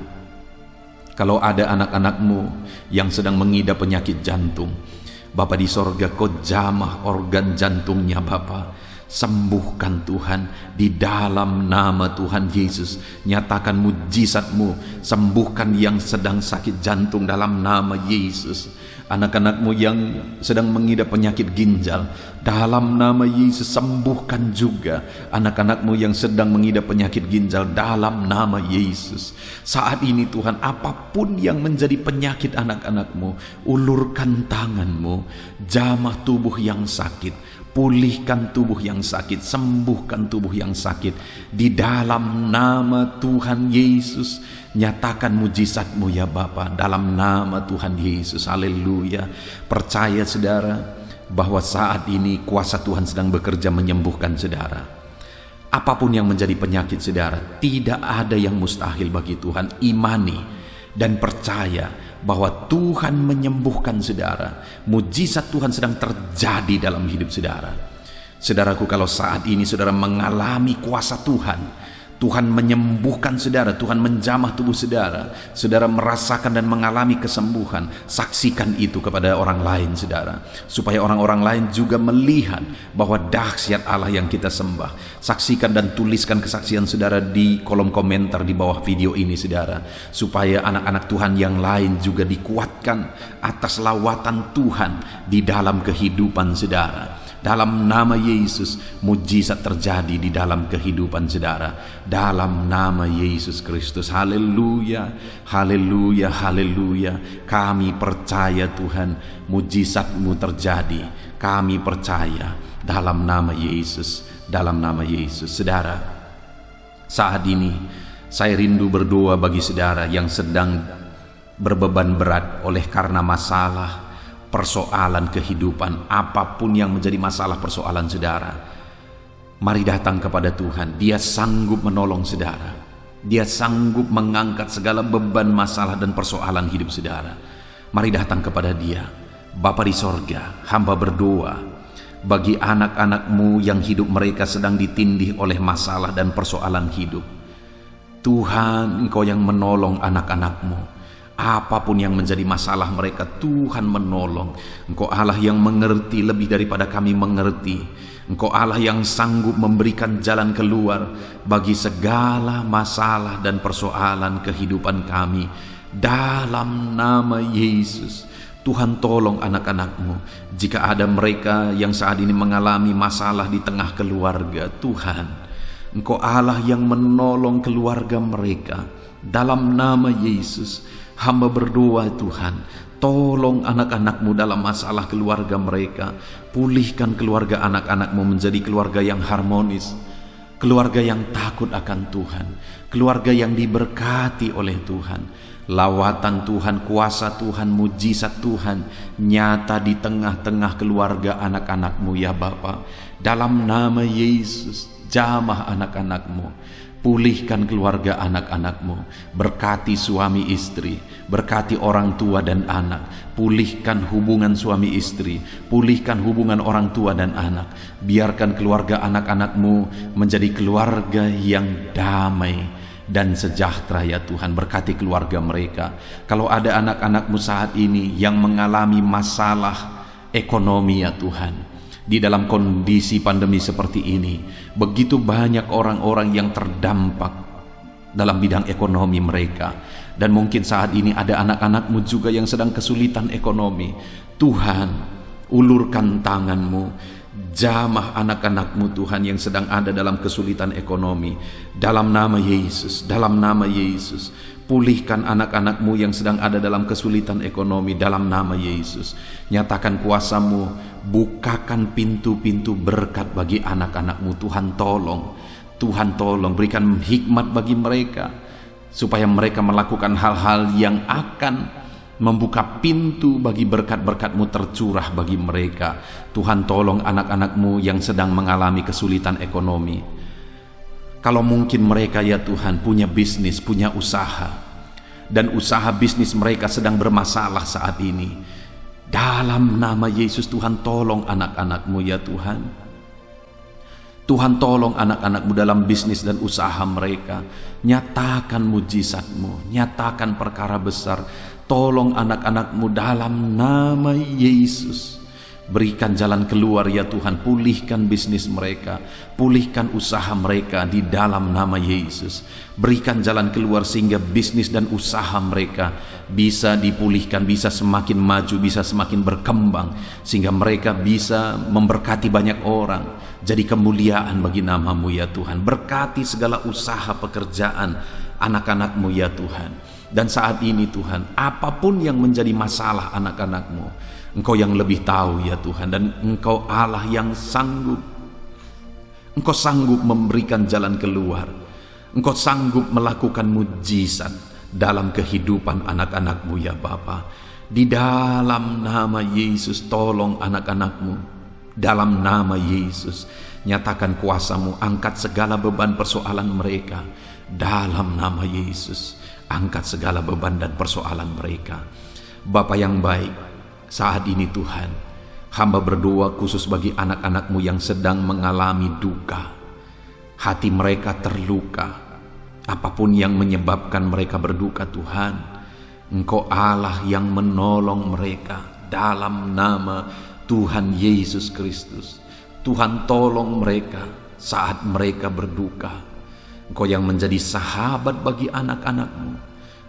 kalau ada anak-anak-Mu yang sedang mengidap penyakit jantung, Bapa di sorga, Kau jamah organ jantungnya Bapa, sembuhkan Tuhan di dalam nama Tuhan Yesus. Nyatakan mujizat-Mu, sembuhkan yang sedang sakit jantung dalam nama Yesus. Anak-anak-Mu yang sedang mengidap penyakit ginjal, dalam nama Yesus sembuhkan juga anak-anak-Mu yang sedang mengidap penyakit ginjal dalam nama Yesus. Saat ini Tuhan, apapun yang menjadi penyakit anak-anak-Mu, ulurkan tangan-Mu, jamah tubuh yang sakit, pulihkan tubuh yang sakit, sembuhkan tubuh yang sakit di dalam nama Tuhan Yesus. Nyatakan mujizat-Mu ya Bapa, dalam nama Tuhan Yesus. Haleluya. Percaya saudara bahwa saat ini kuasa Tuhan sedang bekerja menyembuhkan saudara. Apapun yang menjadi penyakit saudara, tidak ada yang mustahil bagi Tuhan. Imani dan percaya bahwa Tuhan menyembuhkan saudara. Mujizat Tuhan sedang terjadi dalam hidup saudara. Saudaraku, kalau saat ini saudara mengalami kuasa Tuhan, Tuhan menyembuhkan saudara, Tuhan menjamah tubuh saudara, saudara merasakan dan mengalami kesembuhan, saksikan itu kepada orang lain saudara, supaya orang-orang lain juga melihat bahwa dahsyat Allah yang kita sembah. Saksikan dan tuliskan kesaksian saudara di kolom komentar di bawah video ini saudara, supaya anak-anak Tuhan yang lain juga dikuatkan atas lawatan Tuhan di dalam kehidupan saudara. Dalam nama Yesus, mujizat terjadi di dalam kehidupan saudara. Dalam nama Yesus Kristus. Haleluya, haleluya, haleluya. Kami percaya Tuhan, mujizat-Mu terjadi. Kami percaya dalam nama Yesus, dalam nama Yesus. Saudara, saat ini saya rindu berdoa bagi saudara yang sedang berbeban berat oleh karena masalah, persoalan kehidupan, apapun yang menjadi masalah persoalan saudara. Mari datang kepada Tuhan. Dia sanggup menolong saudara. Dia sanggup mengangkat segala beban, masalah dan persoalan hidup saudara. Mari datang kepada Dia. Bapa di sorga, hamba berdoa bagi anak-anak-Mu yang hidup mereka sedang ditindih oleh masalah dan persoalan hidup. Tuhan, Engkau yang menolong anak-anak-Mu. Apapun yang menjadi masalah mereka, Tuhan menolong. Engkau Allah yang mengerti lebih daripada kami mengerti. Engkau Allah yang sanggup memberikan jalan keluar bagi segala masalah dan persoalan kehidupan kami. Dalam nama Yesus, Tuhan tolong anak-anak-Mu. Jika ada mereka yang saat ini mengalami masalah di tengah keluarga, Tuhan, Engkau Allah yang menolong keluarga mereka. Dalam nama Yesus, hamba berdoa Tuhan, tolong anak-anak-Mu dalam masalah keluarga mereka. Pulihkan keluarga anak-anak-Mu menjadi keluarga yang harmonis, keluarga yang takut akan Tuhan, keluarga yang diberkati oleh Tuhan. Lawatan Tuhan, kuasa Tuhan, mujizat Tuhan nyata di tengah-tengah keluarga anak-anak-Mu ya Bapa. Dalam nama Yesus, jamah anak-anak-Mu. Pulihkan keluarga anak-anak-Mu. Berkati suami istri, berkati orang tua dan anak. Pulihkan hubungan suami istri, pulihkan hubungan orang tua dan anak. Biarkan keluarga anak-anak-Mu menjadi keluarga yang damai dan sejahtera ya Tuhan. Berkati keluarga mereka. Kalau ada anak-anak-Mu saat ini yang mengalami masalah ekonomi ya Tuhan, di dalam kondisi pandemi seperti ini, begitu banyak orang-orang yang terdampak dalam bidang ekonomi mereka. Dan mungkin saat ini ada anak-anak-Mu juga yang sedang kesulitan ekonomi. Tuhan, ulurkan tangan-Mu, jamah anak-anak-Mu Tuhan yang sedang ada dalam kesulitan ekonomi. Dalam nama Yesus, dalam nama Yesus, Pulihkan anak-anak-Mu yang sedang ada dalam kesulitan ekonomi dalam nama Yesus. Nyatakan kuasa-Mu, bukakan pintu-pintu berkat bagi anak-anak-Mu. Tuhan tolong, Tuhan tolong, berikan hikmat bagi mereka, supaya mereka melakukan hal-hal yang akan membuka pintu bagi berkat-berkat-Mu tercurah bagi mereka. Tuhan tolong anak-anak-Mu yang sedang mengalami kesulitan ekonomi. Kalau mungkin mereka ya Tuhan punya bisnis, punya usaha, dan usaha bisnis mereka sedang bermasalah saat ini, dalam nama Yesus Tuhan tolong anak-anak-Mu ya Tuhan. Tuhan tolong anak-anak-Mu dalam bisnis dan usaha mereka. Nyatakan mujizat-Mu, nyatakan perkara besar. Tolong anak-anak-Mu dalam nama Yesus. Berikan jalan keluar ya Tuhan, pulihkan bisnis mereka, pulihkan usaha mereka di dalam nama Yesus. Berikan jalan keluar sehingga bisnis dan usaha mereka bisa dipulihkan, bisa semakin maju, bisa semakin berkembang, sehingga mereka bisa memberkati banyak orang, jadi kemuliaan bagi nama-Mu ya Tuhan. Berkati segala usaha pekerjaan anak-anak-Mu ya Tuhan. Dan saat ini Tuhan, apapun yang menjadi masalah anak-anak-Mu, Engkau yang lebih tahu ya Tuhan, dan Engkau Allah yang sanggup. Engkau sanggup memberikan jalan keluar. Engkau sanggup melakukan mujizat dalam kehidupan anak-anak-Mu ya Bapa. Di dalam nama Yesus tolong anak-anak-Mu. Dalam nama Yesus nyatakan kuasa-Mu, angkat segala beban persoalan mereka. Dalam nama Yesus angkat segala beban dan persoalan mereka. Bapa yang baik, saat ini Tuhan, hamba berdoa khusus bagi anak-anak-Mu yang sedang mengalami duka. Hati mereka terluka. Apapun yang menyebabkan mereka berduka Tuhan, Engkau Allah yang menolong mereka dalam nama Tuhan Yesus Kristus. Tuhan tolong mereka saat mereka berduka. Engkau yang menjadi sahabat bagi anak-anak-Mu.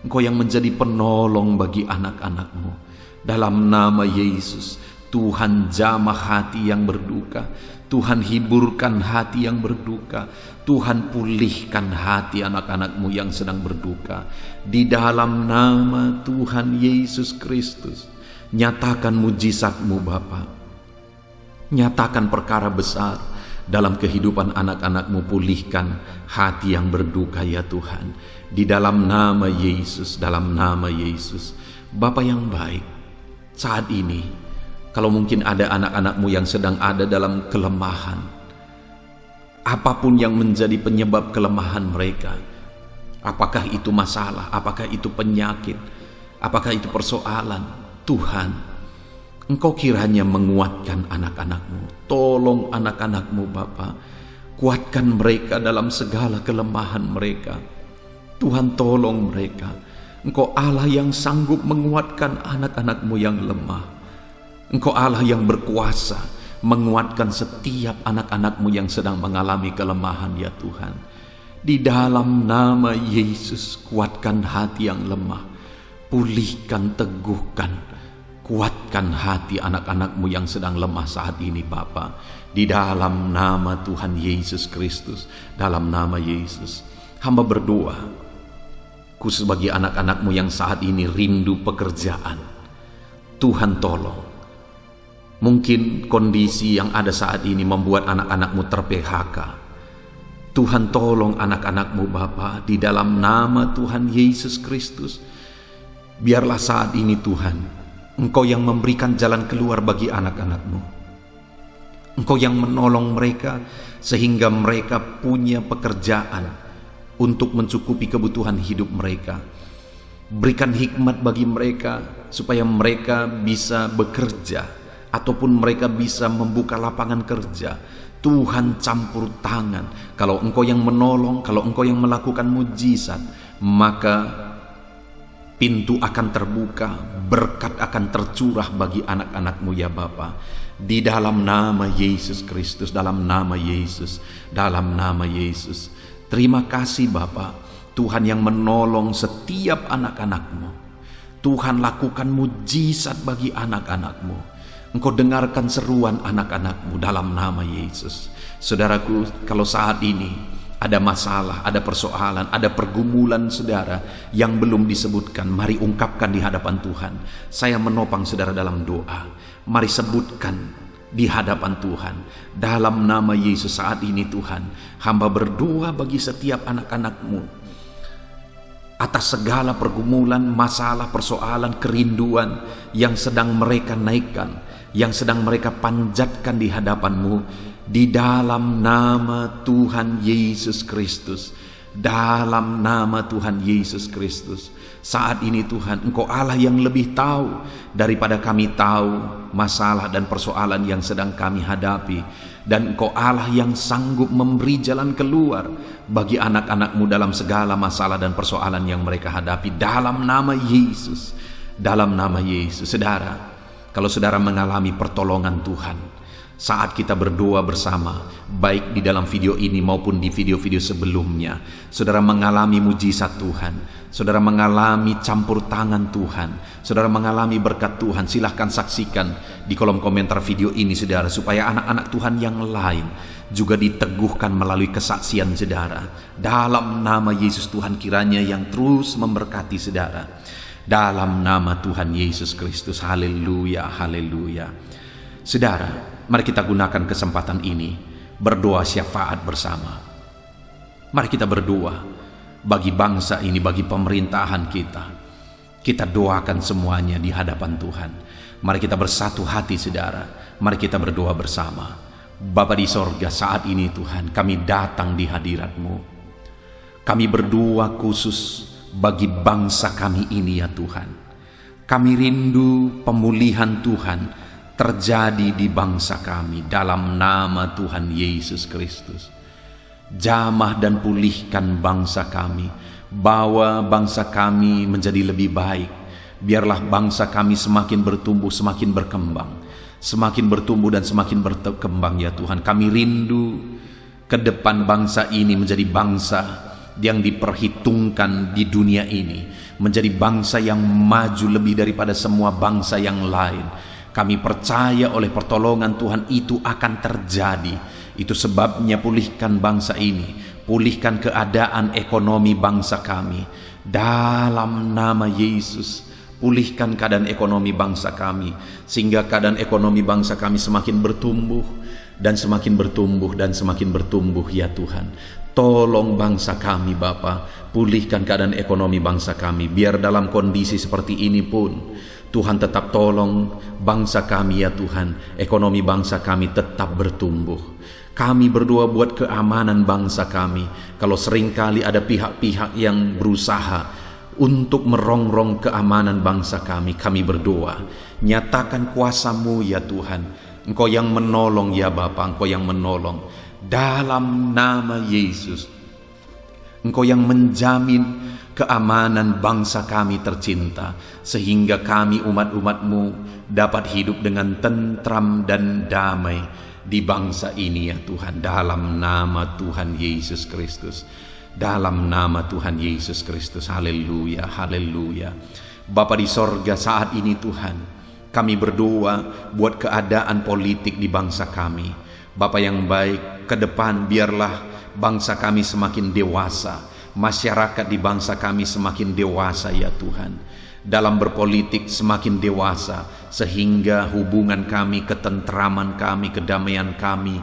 Engkau yang menjadi penolong bagi anak-anak-Mu. Dalam nama Yesus, Tuhan jamah hati yang berduka, Tuhan hiburkan hati yang berduka, Tuhan pulihkan hati anak-anak-Mu yang sedang berduka. Di dalam nama Tuhan Yesus Kristus, nyatakan mujizat-Mu Bapa. Nyatakan perkara besar dalam kehidupan anak-anak-Mu, pulihkan hati yang berduka ya Tuhan. Di dalam nama Yesus, dalam nama Yesus. Bapa yang baik, saat ini, kalau mungkin ada anak-anak-Mu yang sedang ada dalam kelemahan, apapun yang menjadi penyebab kelemahan mereka, apakah itu masalah, apakah itu penyakit, apakah itu persoalan, Tuhan, Engkau kiranya menguatkan anak-anak-Mu. Tolong anak-anak-Mu Bapa, kuatkan mereka dalam segala kelemahan mereka. Tuhan tolong mereka. Engkau Allah yang sanggup menguatkan anak-anak-Mu yang lemah. Engkau Allah yang berkuasa menguatkan setiap anak-anak-Mu yang sedang mengalami kelemahan ya Tuhan. Di dalam nama Yesus, kuatkan hati yang lemah. Pulihkan, teguhkan, kuatkan hati anak-anak-Mu yang sedang lemah saat ini Bapa. Di dalam nama Tuhan Yesus Kristus, dalam nama Yesus, hamba berdoa khusus bagi anak-anak-Mu yang saat ini rindu pekerjaan. Tuhan tolong. Mungkin kondisi yang ada saat ini membuat anak-anak-Mu ter-PHK. Tuhan tolong anak-anak-Mu Bapa, di dalam nama Tuhan Yesus Kristus. Biarlah saat ini Tuhan, Engkau yang memberikan jalan keluar bagi anak-anak-Mu. Engkau yang menolong mereka sehingga mereka punya pekerjaan untuk mencukupi kebutuhan hidup mereka. Berikan hikmat bagi mereka supaya mereka bisa bekerja, ataupun mereka bisa membuka lapangan kerja. Tuhan campur tangan. Kalau Engkau yang menolong, kalau Engkau yang melakukan mujizat, maka pintu akan terbuka, berkat akan tercurah bagi anak-anak-Mu ya Bapa. Di dalam nama Yesus Kristus, dalam nama Yesus, dalam nama Yesus. Terima kasih Bapa, Tuhan yang menolong setiap anak-anak-Mu. Tuhan lakukan mujizat bagi anak-anak-Mu. Engkau dengarkan seruan anak-anak-Mu dalam nama Yesus. Saudaraku, kalau saat ini ada masalah, ada persoalan, ada pergumulan saudara yang belum disebutkan, mari ungkapkan di hadapan Tuhan. Saya menopang saudara dalam doa. Mari sebutkan di hadapan Tuhan. Dalam nama Yesus saat ini Tuhan, hamba berdoa bagi setiap anak-anak-Mu atas segala pergumulan, masalah, persoalan, kerinduan yang sedang mereka naikkan, yang sedang mereka panjatkan di hadapan-Mu. Di dalam nama Tuhan Yesus Kristus, dalam nama Tuhan Yesus Kristus, saat ini Tuhan, Engkau Allah yang lebih tahu daripada kami tahu masalah dan persoalan yang sedang kami hadapi, dan Engkau Allah yang sanggup memberi jalan keluar bagi anak-anak-Mu dalam segala masalah dan persoalan yang mereka hadapi. Dalam nama Yesus, dalam nama Yesus. Saudara, kalau saudara mengalami pertolongan Tuhan saat kita berdoa bersama, baik di dalam video ini maupun di video-video sebelumnya, saudara mengalami mujizat Tuhan, saudara mengalami campur tangan Tuhan, saudara mengalami berkat Tuhan, silahkan saksikan di kolom komentar video ini saudara, supaya anak-anak Tuhan yang lain juga diteguhkan melalui kesaksian saudara. Dalam nama Yesus Tuhan kiranya yang terus memberkati saudara. Dalam nama Tuhan Yesus Kristus, haleluya, haleluya. Saudara, mari kita gunakan kesempatan ini berdoa syafaat bersama. Mari kita berdoa bagi bangsa ini, bagi pemerintahan kita. Kita doakan semuanya di hadapan Tuhan. Mari kita bersatu hati saudara. Mari kita berdoa bersama. Bapa di sorga, saat ini Tuhan kami datang di hadirat-Mu. Kami berdoa khusus bagi bangsa kami ini ya Tuhan. Kami rindu pemulihan Tuhan terjadi di bangsa kami dalam nama Tuhan Yesus Kristus. Jamah dan pulihkan bangsa kami, bawa bangsa kami menjadi lebih baik. Biarlah bangsa kami semakin bertumbuh, semakin berkembang, semakin bertumbuh dan semakin berkembang ya Tuhan. Kami rindu ke depan bangsa ini menjadi bangsa yang diperhitungkan di dunia ini, menjadi bangsa yang maju lebih daripada semua bangsa yang lain. Kami percaya oleh pertolongan Tuhan itu akan terjadi. Itu sebabnya pulihkan bangsa ini, pulihkan keadaan ekonomi bangsa kami. Dalam nama Yesus, pulihkan keadaan ekonomi bangsa kami, sehingga keadaan ekonomi bangsa kami semakin bertumbuh dan semakin bertumbuh dan semakin bertumbuh ya Tuhan. Tolong bangsa kami Bapa, pulihkan keadaan ekonomi bangsa kami. Biar dalam kondisi seperti ini pun Tuhan tetap tolong bangsa kami ya Tuhan. Ekonomi bangsa kami tetap bertumbuh. Kami berdoa buat keamanan bangsa kami. Kalau seringkali ada pihak-pihak yang berusaha untuk merongrong keamanan bangsa kami, kami berdoa, nyatakan kuasa-Mu ya Tuhan. Engkau yang menolong ya Bapa, Engkau yang menolong. Dalam nama Yesus, Engkau yang menjamin keamanan bangsa kami tercinta, sehingga kami umat-umat-Mu dapat hidup dengan tentram dan damai di bangsa ini ya Tuhan. Dalam nama Tuhan Yesus Kristus, dalam nama Tuhan Yesus Kristus, haleluya, haleluya. Bapa di sorga, saat ini Tuhan kami berdoa buat keadaan politik di bangsa kami. Bapa yang baik, ke depan biarlah bangsa kami semakin dewasa, masyarakat di bangsa kami semakin dewasa ya Tuhan, dalam berpolitik semakin dewasa, sehingga hubungan kami, ketentraman kami, kedamaian kami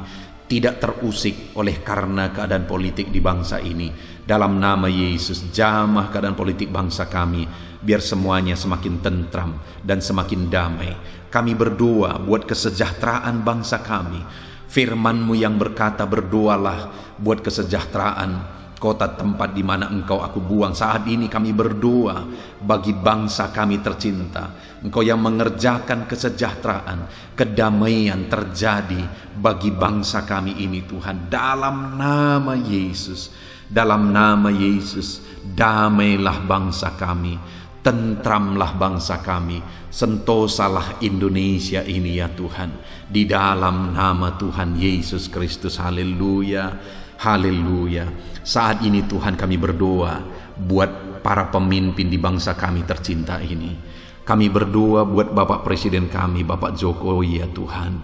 tidak terusik oleh karena keadaan politik di bangsa ini. Dalam nama Yesus, jamah keadaan politik bangsa kami, biar semuanya semakin tentram dan semakin damai. Kami berdoa buat kesejahteraan bangsa kami. Firman-Mu yang berkata, berdoalah buat kesejahteraan kota tempat di mana Engkau aku buang. Saat ini kami berdoa bagi bangsa kami tercinta. Engkau yang mengerjakan kesejahteraan, kedamaian terjadi bagi bangsa kami ini Tuhan. Dalam nama Yesus, dalam nama Yesus, damailah bangsa kami, tentramlah bangsa kami, sentosalah Indonesia ini ya Tuhan. Di dalam nama Tuhan Yesus Kristus, haleluya, haleluya. Saat ini Tuhan kami berdoa buat para pemimpin di bangsa kami tercinta ini. Kami berdoa buat Bapak Presiden kami, Bapak Jokowi ya Tuhan.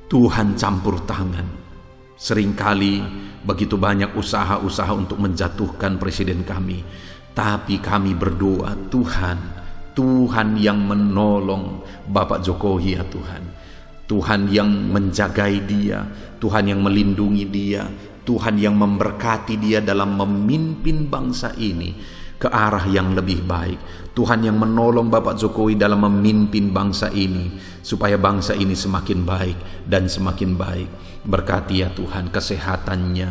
Tuhan campur tangan, Seringkali begitu banyak usaha-usaha untuk menjatuhkan presiden kami, tapi kami berdoa, Tuhan yang menolong Bapak Jokowi ya Tuhan. Tuhan yang menjagai dia, Tuhan yang melindungi dia, Tuhan yang memberkati dia dalam memimpin bangsa ini ke arah yang lebih baik. Tuhan yang menolong Bapak Jokowi dalam memimpin bangsa ini supaya bangsa ini semakin baik dan semakin baik. Berkati ya Tuhan kesehatannya,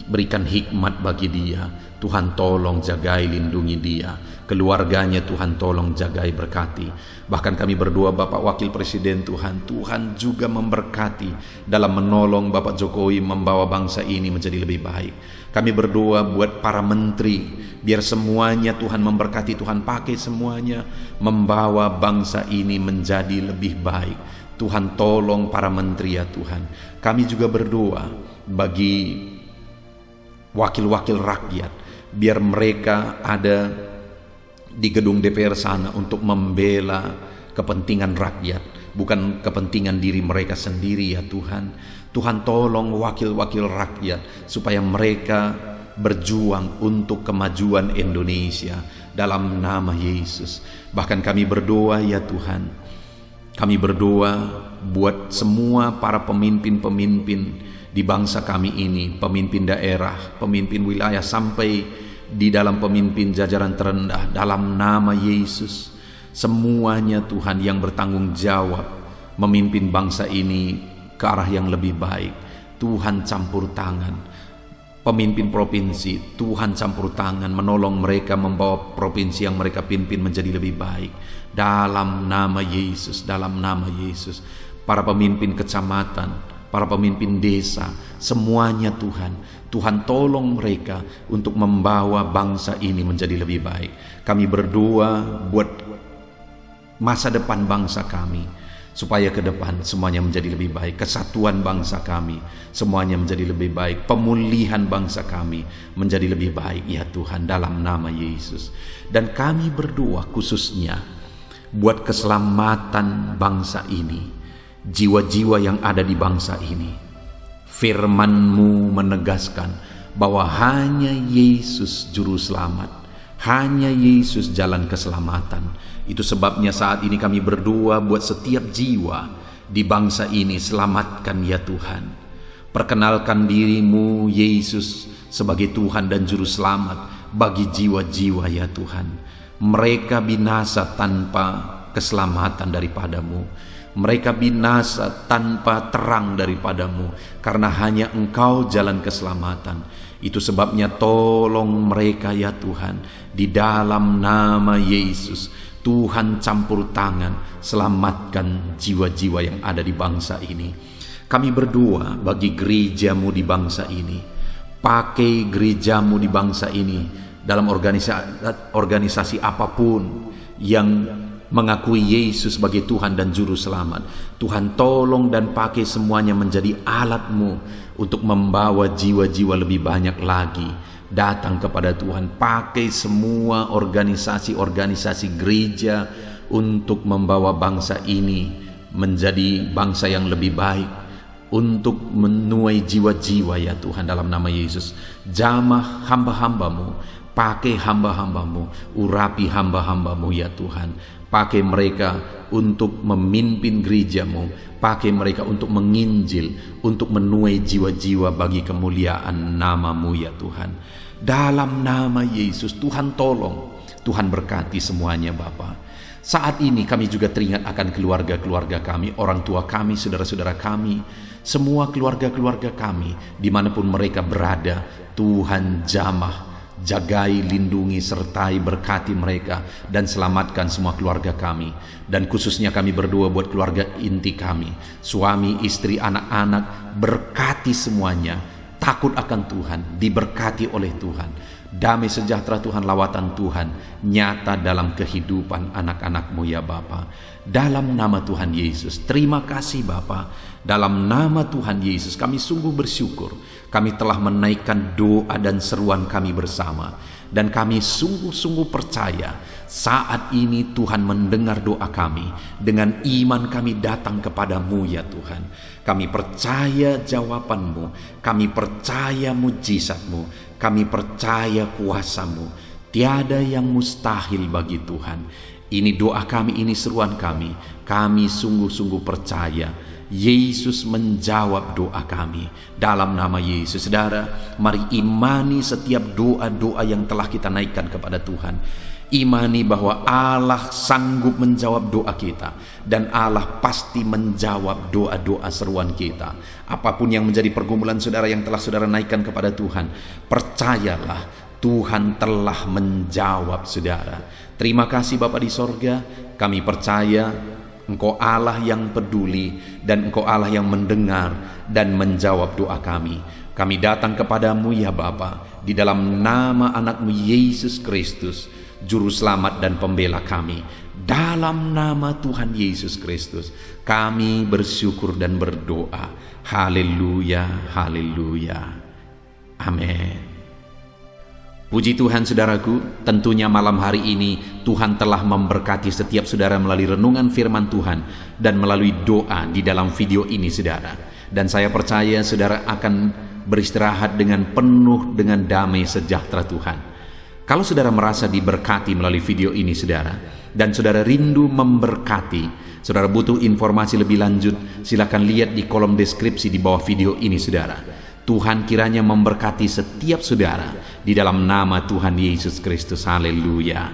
berikan hikmat bagi dia. Tuhan tolong jagai, lindungi dia, keluarganya Tuhan tolong jagai, berkati. Bahkan kami berdoa Bapak Wakil Presiden Tuhan juga memberkati dalam menolong Bapak Jokowi membawa bangsa ini menjadi lebih baik. Kami berdoa buat para menteri, biar semuanya Tuhan memberkati, Tuhan pakai semuanya membawa bangsa ini menjadi lebih baik. Tuhan tolong para menteri ya Tuhan. Kami juga berdoa bagi wakil-wakil rakyat, biar mereka ada di gedung DPR sana untuk membela kepentingan rakyat, bukan kepentingan diri mereka sendiri ya Tuhan. Tuhan tolong wakil-wakil rakyat supaya mereka berjuang untuk kemajuan Indonesia dalam nama Yesus. Bahkan kami berdoa ya Tuhan, kami berdoa buat semua para pemimpin-pemimpin di bangsa kami ini, pemimpin daerah, pemimpin wilayah, sampai di dalam pemimpin jajaran terendah, dalam nama Yesus. Semuanya Tuhan yang bertanggung jawab memimpin bangsa ini ke arah yang lebih baik, Tuhan campur tangan. Pemimpin provinsi, Tuhan campur tangan, menolong mereka membawa provinsi yang mereka pimpin menjadi lebih baik. Dalam nama Yesus, dalam nama Yesus. Para pemimpin kecamatan, para pemimpin desa, semuanya Tuhan tolong mereka untuk membawa bangsa ini menjadi lebih baik. Kami berdoa buat masa depan bangsa kami, supaya ke depan semuanya menjadi lebih baik. Kesatuan bangsa kami semuanya menjadi lebih baik. Pemulihan bangsa kami menjadi lebih baik ya Tuhan, dalam nama Yesus. Dan kami berdoa khususnya buat keselamatan bangsa ini, jiwa-jiwa yang ada di bangsa ini. Firman-Mu menegaskan bahwa hanya Yesus juru selamat, hanya Yesus jalan keselamatan. Itu sebabnya saat ini kami berdoa buat setiap jiwa di bangsa ini, selamatkan ya Tuhan. Perkenalkan diri-Mu Yesus sebagai Tuhan dan juru selamat bagi jiwa-jiwa ya Tuhan. Mereka binasa tanpa keselamatan daripada-Mu. Mereka binasa tanpa terang daripada-Mu, karena hanya Engkau jalan keselamatan. Itu sebabnya tolong mereka ya Tuhan, di dalam nama Yesus. Tuhan campur tangan, selamatkan jiwa-jiwa yang ada di bangsa ini. Kami berdoa bagi gereja-Mu di bangsa ini. Pakai gereja-Mu di bangsa ini dalam organisasi apapun yang mengakui Yesus sebagai Tuhan dan Juru Selamat. Tuhan tolong dan pakai semuanya menjadi alat-Mu untuk membawa jiwa-jiwa lebih banyak lagi datang kepada Tuhan. Pakai semua organisasi-organisasi gereja untuk membawa bangsa ini menjadi bangsa yang lebih baik, untuk menuai jiwa-jiwa ya Tuhan, dalam nama Yesus. Jamah hamba-hamba-Mu, pakai hamba-hamba-Mu, urapi hamba-hamba-Mu ya Tuhan. Pakai mereka untuk memimpin gereja-Mu, pakai mereka untuk menginjil, untuk menuai jiwa-jiwa bagi kemuliaan nama-Mu ya Tuhan. Dalam nama Yesus, Tuhan tolong, Tuhan berkati semuanya Bapa. Saat ini kami juga teringat akan keluarga-keluarga kami, orang tua kami, saudara-saudara kami, semua keluarga-keluarga kami, dimanapun mereka berada. Tuhan jamah, jagai, lindungi, sertai, berkati mereka, dan selamatkan semua keluarga kami. Dan khususnya kami berdoa buat keluarga inti kami, suami, istri, anak-anak, berkati semuanya, takut akan Tuhan, diberkati oleh Tuhan. Damai sejahtera Tuhan, lawatan Tuhan nyata dalam kehidupan anak-anak-Mu ya Bapa. Dalam nama Tuhan Yesus, terima kasih Bapa. Dalam nama Tuhan Yesus kami sungguh bersyukur, kami telah menaikkan doa dan seruan kami bersama. Dan kami sungguh-sungguh percaya saat ini Tuhan mendengar doa kami. Dengan iman kami datang kepadamu ya Tuhan. Kami percaya jawaban-Mu, kami percaya mujizat-Mu, kami percaya kuasa-Mu. Tiada yang mustahil bagi Tuhan. Ini doa kami, ini seruan kami. Kami sungguh-sungguh percaya Yesus menjawab doa kami. Dalam nama Yesus, saudara, mari imani setiap doa-doa yang telah kita naikkan kepada Tuhan. Imani bahwa Allah sanggup menjawab doa kita, dan Allah pasti menjawab doa-doa seruan kita. Apapun yang menjadi pergumulan saudara yang telah saudara naikkan kepada Tuhan, percayalah Tuhan telah menjawab saudara. Terima kasih Bapa di sorga, kami percaya Engkau Allah yang peduli, dan Engkau Allah yang mendengar dan menjawab doa kami. Kami datang kepadamu ya Bapa, di dalam nama anak-Mu Yesus Kristus, Juru Selamat dan Pembela kami. Dalam nama Tuhan Yesus Kristus, kami bersyukur dan berdoa. Haleluya, haleluya. Amin. Puji Tuhan saudaraku, tentunya malam hari ini Tuhan telah memberkati setiap saudara melalui renungan firman Tuhan dan melalui doa di dalam video ini saudara. Dan saya percaya saudara akan beristirahat dengan penuh dengan damai sejahtera Tuhan. Kalau saudara merasa diberkati melalui video ini saudara, dan saudara rindu memberkati, saudara butuh informasi lebih lanjut, silakan lihat di kolom deskripsi di bawah video ini saudara. Tuhan kiranya memberkati setiap saudara di dalam nama Tuhan Yesus Kristus. Haleluya.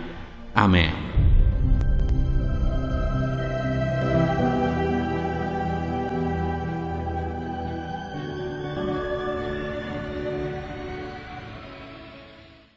Amin.